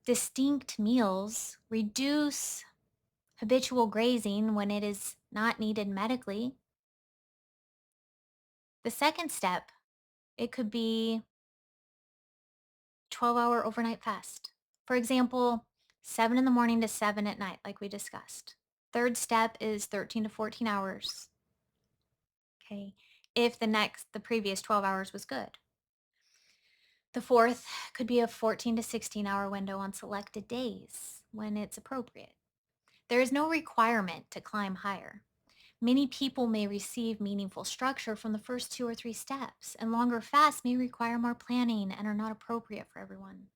distinct meals. Reduce habitual grazing when it is not needed medically. The second step, it could be 12-hour overnight fast. For example, 7 in the morning to 7 at night, like we discussed. Third step is 13 to 14 hours. Okay, if the previous 12 hours was good. The fourth could be a 14 to 16-hour window on selected days when it's appropriate. There is no requirement to climb higher. Many people may receive meaningful structure from the first 2 or 3 steps, and longer fasts may require more planning and are not appropriate for everyone.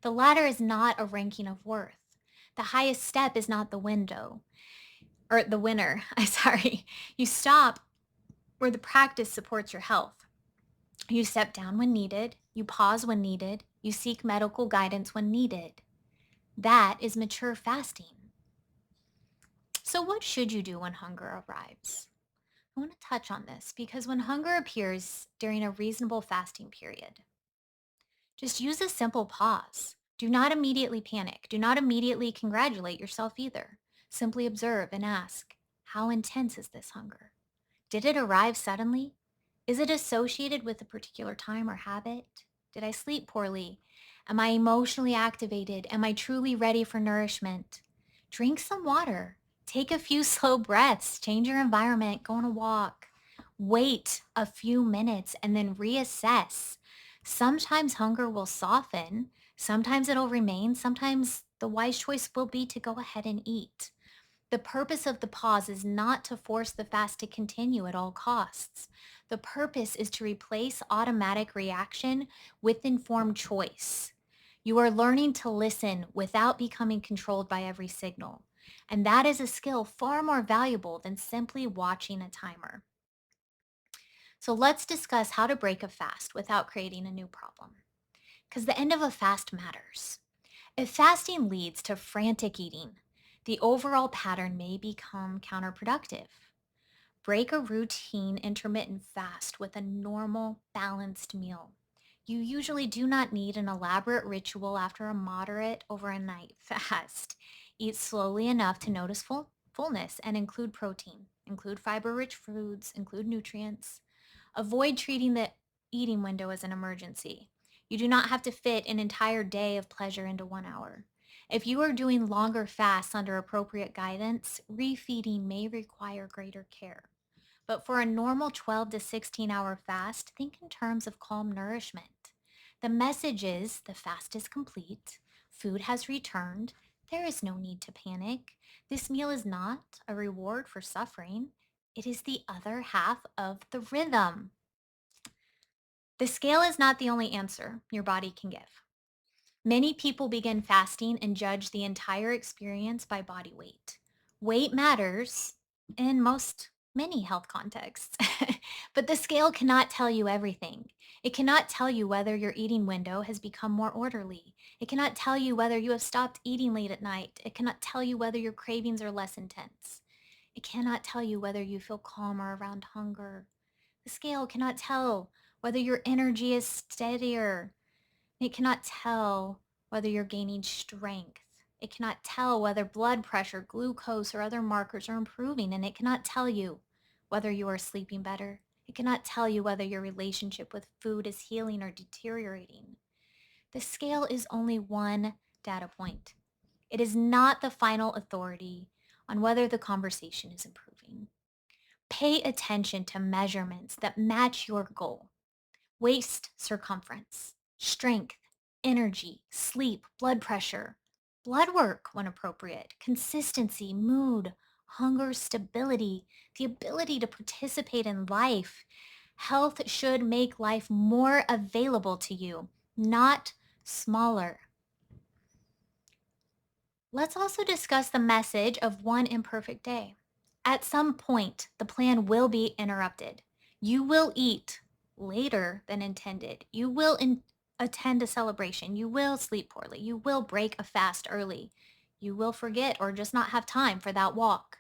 The ladder is not a ranking of worth. The highest step is not the window, or the winner. I'm sorry. You stop where the practice supports your health. You step down when needed. You pause when needed. You seek medical guidance when needed. That is mature fasting. So what should you do when hunger arrives? I want to touch on this because when hunger appears during a reasonable fasting period, just use a simple pause. Do not immediately panic. Do not immediately congratulate yourself either. Simply observe and ask, how intense is this hunger? Did it arrive suddenly? Is it associated with a particular time or habit? Did I sleep poorly? Am I emotionally activated? Am I truly ready for nourishment? Drink some water. Take a few slow breaths. Change your environment. Go on a walk. Wait a few minutes and then reassess. Sometimes hunger will soften, sometimes it'll remain, sometimes the wise choice will be to go ahead and eat. The purpose of the pause is not to force the fast to continue at all costs. The purpose is to replace automatic reaction with informed choice. You are learning to listen without becoming controlled by every signal. And that is a skill far more valuable than simply watching a timer. So let's discuss how to break a fast without creating a new problem. Because the end of a fast matters. If fasting leads to frantic eating, the overall pattern may become counterproductive. Break a routine intermittent fast with a normal, balanced meal. You usually do not need an elaborate ritual after a moderate overnight fast. Eat slowly enough to notice fullness and include protein, include fiber rich foods, include nutrients. Avoid treating the eating window as an emergency. You do not have to fit an entire day of pleasure into 1 hour. If you are doing longer fasts under appropriate guidance, refeeding may require greater care. But for a normal 12 to 16-hour fast, think in terms of calm nourishment. The message is the fast is complete, food has returned, there is no need to panic. This meal is not a reward for suffering, it is the other half of the rhythm. The scale is not the only answer your body can give. Many people begin fasting and judge the entire experience by body weight. Weight matters in many health contexts, but the scale cannot tell you everything. It cannot tell you whether your eating window has become more orderly. It cannot tell you whether you have stopped eating late at night. It cannot tell you whether your cravings are less intense. It cannot tell you whether you feel calmer around hunger. The scale cannot tell whether your energy is steadier. It cannot tell whether you're gaining strength. It cannot tell whether blood pressure, glucose, or other markers are improving. And it cannot tell you whether you are sleeping better. It cannot tell you whether your relationship with food is healing or deteriorating. The scale is only one data point. It is not the final authority on whether the conversation is improving. Pay attention to measurements that match your goal. Waist circumference, strength, energy, sleep, blood pressure, blood work when appropriate, consistency, mood, hunger, stability, the ability to participate in life. Health should make life more available to you, not smaller. Let's also discuss the message of one imperfect day. At some point, the plan will be interrupted. You will eat later than intended. You will attend a celebration. You will sleep poorly. You will break a fast early. You will forget or just not have time for that walk.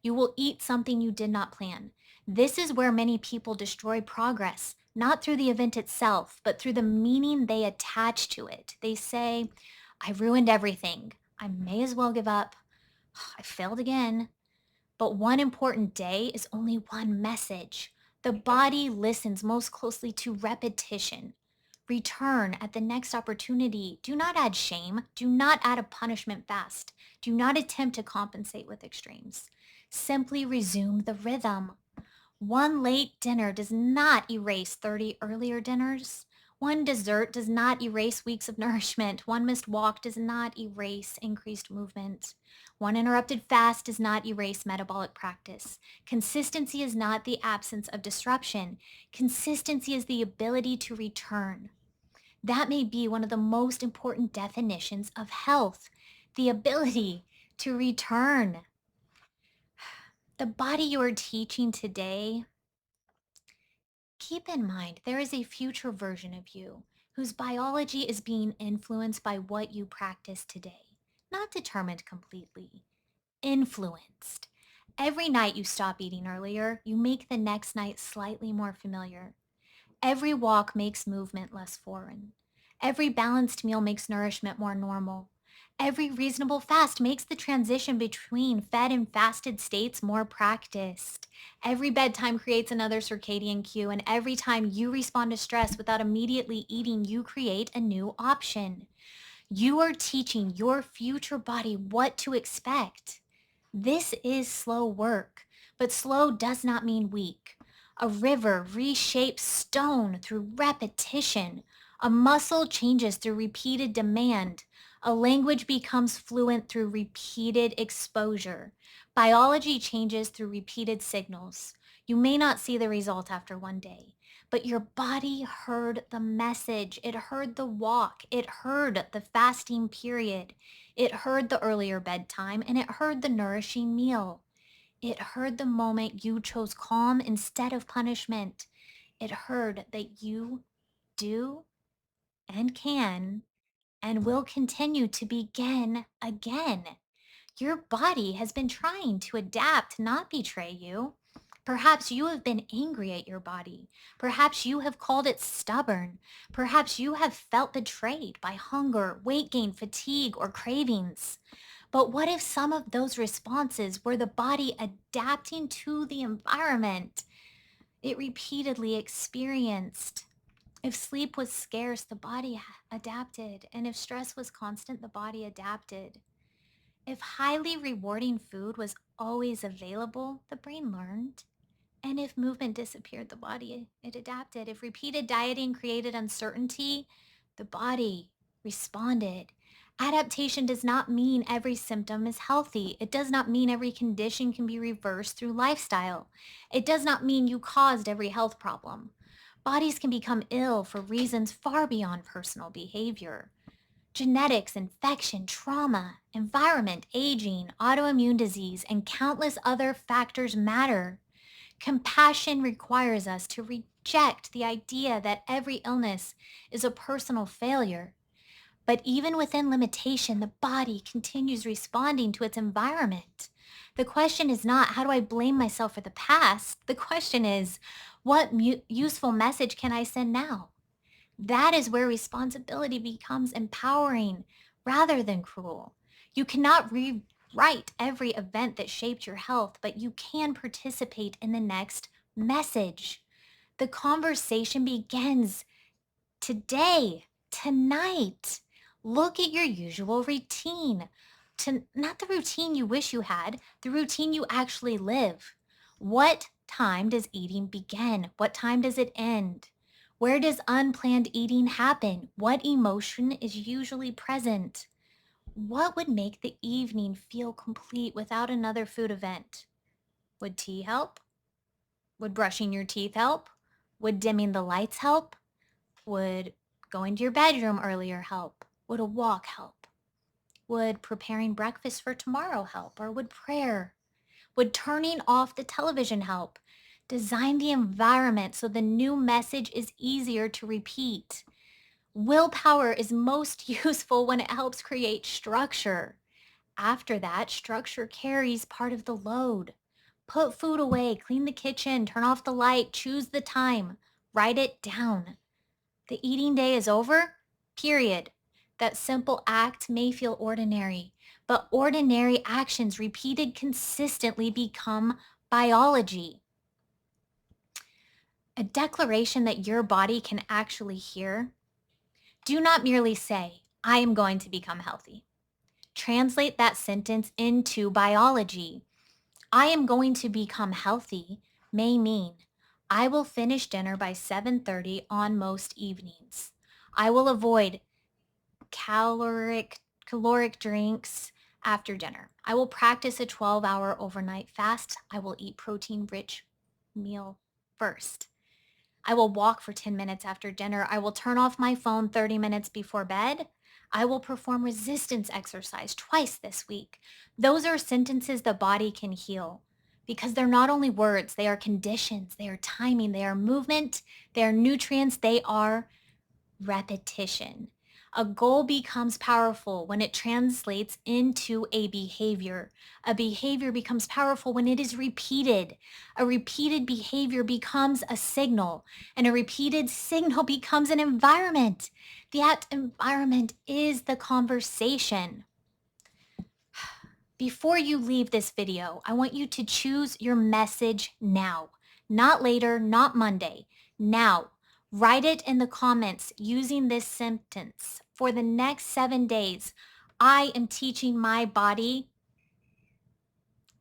You will eat something you did not plan. This is where many people destroy progress, not through the event itself, but through the meaning they attach to it. They say, I ruined everything. I may as well give up. I failed again. But one important day is only one message. The body listens most closely to repetition. Return at the next opportunity. Do not add shame. Do not add a punishment fast. Do not attempt to compensate with extremes. Simply resume the rhythm. One late dinner does not erase 30 earlier dinners. One dessert does not erase weeks of nourishment. One missed walk does not erase increased movement. One interrupted fast does not erase metabolic practice. Consistency is not the absence of disruption. Consistency is the ability to return. That may be one of the most important definitions of health, the ability to return. The body you are teaching today, keep in mind, there is a future version of you whose biology is being influenced by what you practice today, not determined completely, influenced. Every night you stop eating earlier, you make the next night slightly more familiar. Every walk makes movement less foreign. Every balanced meal makes nourishment more normal. Every reasonable fast makes the transition between fed and fasted states more practiced. Every bedtime creates another circadian cue, and every time you respond to stress without immediately eating, you create a new option. You are teaching your future body what to expect. This is slow work, but slow does not mean weak. A river reshapes stone through repetition. A muscle changes through repeated demand. A language becomes fluent through repeated exposure. Biology changes through repeated signals. You may not see the result after one day, but your body heard the message. It heard the walk. It heard the fasting period. It heard the earlier bedtime, and it heard the nourishing meal. It heard the moment you chose calm instead of punishment. It heard that you do and can and will continue to begin again. Your body has been trying to adapt, not betray you. Perhaps you have been angry at your body. Perhaps you have called it stubborn. Perhaps you have felt betrayed by hunger, weight gain, fatigue, or cravings. But what if some of those responses were the body adapting to the environment it repeatedly experienced? If sleep was scarce, the body adapted. And if stress was constant, the body adapted. If highly rewarding food was always available, the brain learned. And if movement disappeared, the body, it adapted. If repeated dieting created uncertainty, the body responded. Adaptation does not mean every symptom is healthy. It does not mean every condition can be reversed through lifestyle. It does not mean you caused every health problem. Bodies can become ill for reasons far beyond personal behavior. Genetics, infection, trauma, environment, aging, autoimmune disease, and countless other factors matter. Compassion requires us to reject the idea that every illness is a personal failure. But even within limitation, the body continues responding to its environment. The question is not, how do I blame myself for the past? The question is, what useful message can I send now? That is where responsibility becomes empowering rather than cruel. You cannot rewrite every event that shaped your health, but you can participate in the next message. The conversation begins today, tonight. Look at your usual routine. Not the routine you wish you had, the routine you actually live. What time does eating begin? What time does it end? Where does unplanned eating happen? What emotion is usually present? What would make the evening feel complete without another food event? Would tea help? Would brushing your teeth help? Would dimming the lights help? Would going to your bedroom earlier help? Would a walk help? Would preparing breakfast for tomorrow help? Or would prayer? Would turning off the television help? Design the environment so the new message is easier to repeat. Willpower is most useful when it helps create structure. After that, structure carries part of the load. Put food away, clean the kitchen, turn off the light, choose the time, write it down. The eating day is over, period. That simple act may feel ordinary, but ordinary actions repeated consistently become biology. A declaration that your body can actually hear. Do not merely say, I am going to become healthy. Translate that sentence into biology. I am going to become healthy may mean I will finish dinner by 7:30 on most evenings. I will avoid caloric drinks after dinner. I will practice a 12-hour overnight fast. I will eat protein-rich meal first. I will walk for 10 minutes after dinner. I will turn off my phone 30 minutes before bed. I will perform resistance exercise twice this week. Those are sentences the body can heal because they're not only words, they are conditions, they are timing, they are movement, they are nutrients, they are repetition. A goal becomes powerful when it translates into a behavior. A behavior becomes powerful when it is repeated. A repeated behavior becomes a signal, and a repeated signal becomes an environment. That environment is the conversation. Before you leave this video, I want you to choose your message now. Not later, not Monday. Now. Write it in the comments using this sentence. For the next 7 days, I am teaching my body,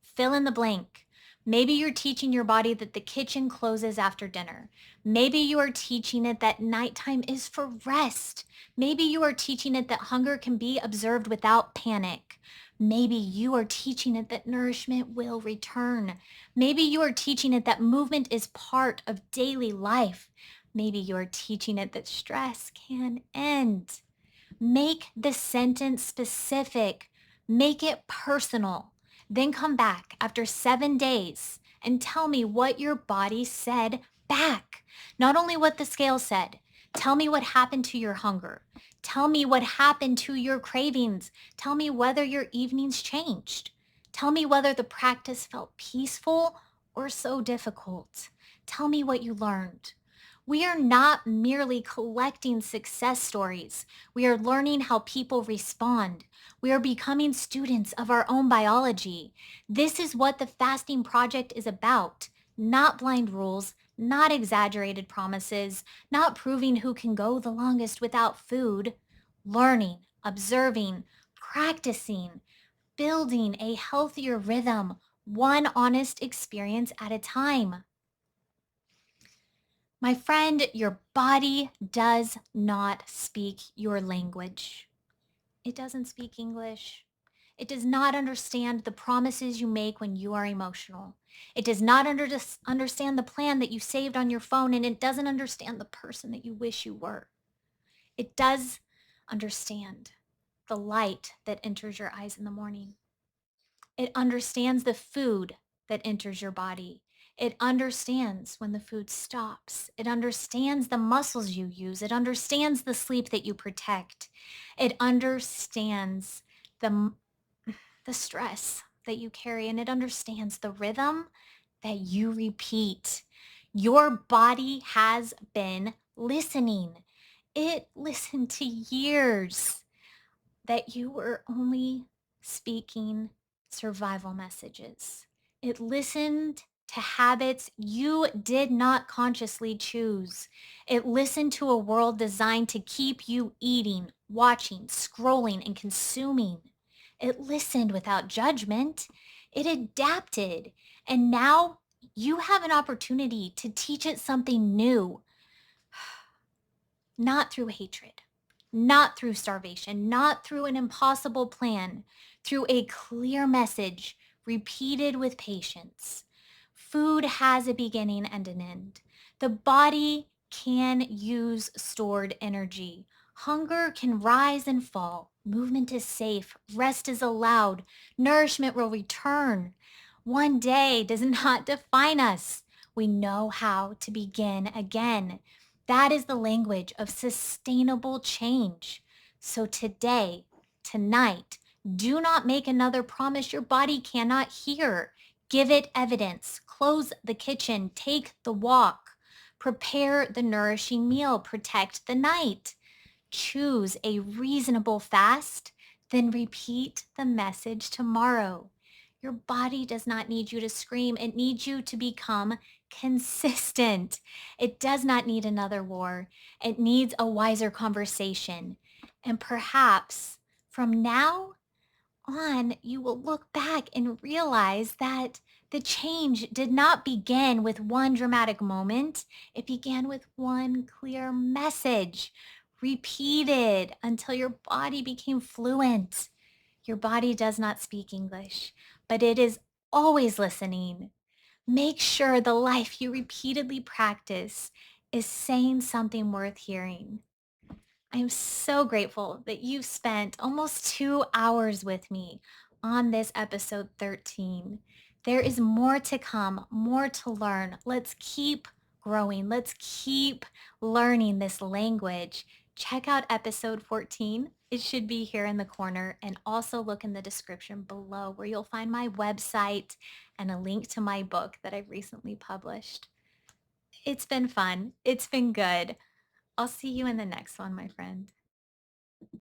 fill in the blank. Maybe you're teaching your body that the kitchen closes after dinner. Maybe you are teaching it that nighttime is for rest. Maybe you are teaching it that hunger can be observed without panic. Maybe you are teaching it that nourishment will return. Maybe you are teaching it that movement is part of daily life. Maybe you are teaching it that stress can end. Make the sentence specific, make it personal. Then come back after 7 days and tell me what your body said back. Not only what the scale said, tell me what happened to your hunger. Tell me what happened to your cravings. Tell me whether your evenings changed. Tell me whether the practice felt peaceful or so difficult. Tell me what you learned. We are not merely collecting success stories. We are learning how people respond. We are becoming students of our own biology. This is what the fasting project is about. Not blind rules, not exaggerated promises, not proving who can go the longest without food. Learning, observing, practicing, building a healthier rhythm, one honest experience at a time. My friend, your body does not speak your language. It doesn't speak English. It does not understand the promises you make when you are emotional. It does not understand the plan that you saved on your phone, and it doesn't understand the person that you wish you were. It does understand the light that enters your eyes in the morning. It understands the food that enters your body. It understands when the food stops. It understands the muscles you use. It understands the sleep that you protect. It understands the, the stress that you carry, and it understands the rhythm that you repeat. Your body has been listening. It listened to years that you were only speaking survival messages. It listened to habits you did not consciously choose. It listened to a world designed to keep you eating, watching, scrolling, and consuming. It listened without judgment. It adapted. And now you have an opportunity to teach it something new, not through hatred, not through starvation, not through an impossible plan, through a clear message repeated with patience. Food has a beginning and an end. The body can use stored energy. Hunger can rise and fall. Movement is safe. Rest is allowed. Nourishment will return. One day does not define us. We know how to begin again. That is the language of sustainable change. So today, tonight, do not make another promise your body cannot hear. Give it evidence. Close the kitchen. Take the walk. Prepare the nourishing meal. Protect the night. Choose a reasonable fast. Then repeat the message tomorrow. Your body does not need you to scream. It needs you to become consistent. It does not need another war. It needs a wiser conversation. And perhaps from now on, you will look back and realize that the change did not begin with one dramatic moment. It began with one clear message, repeated until your body became fluent. Your body does not speak English, but it is always listening. Make sure the life you repeatedly practice is saying something worth hearing. I am so grateful that you spent almost 2 hours with me on this episode 13. There is more to come, more to learn. Let's keep growing. Let's keep learning this language. Check out episode 14. It should be here in the corner, and also look in the description below where you'll find my website and a link to my book that I've recently published. It's been fun. It's been good. I'll see you in the next one, my friend.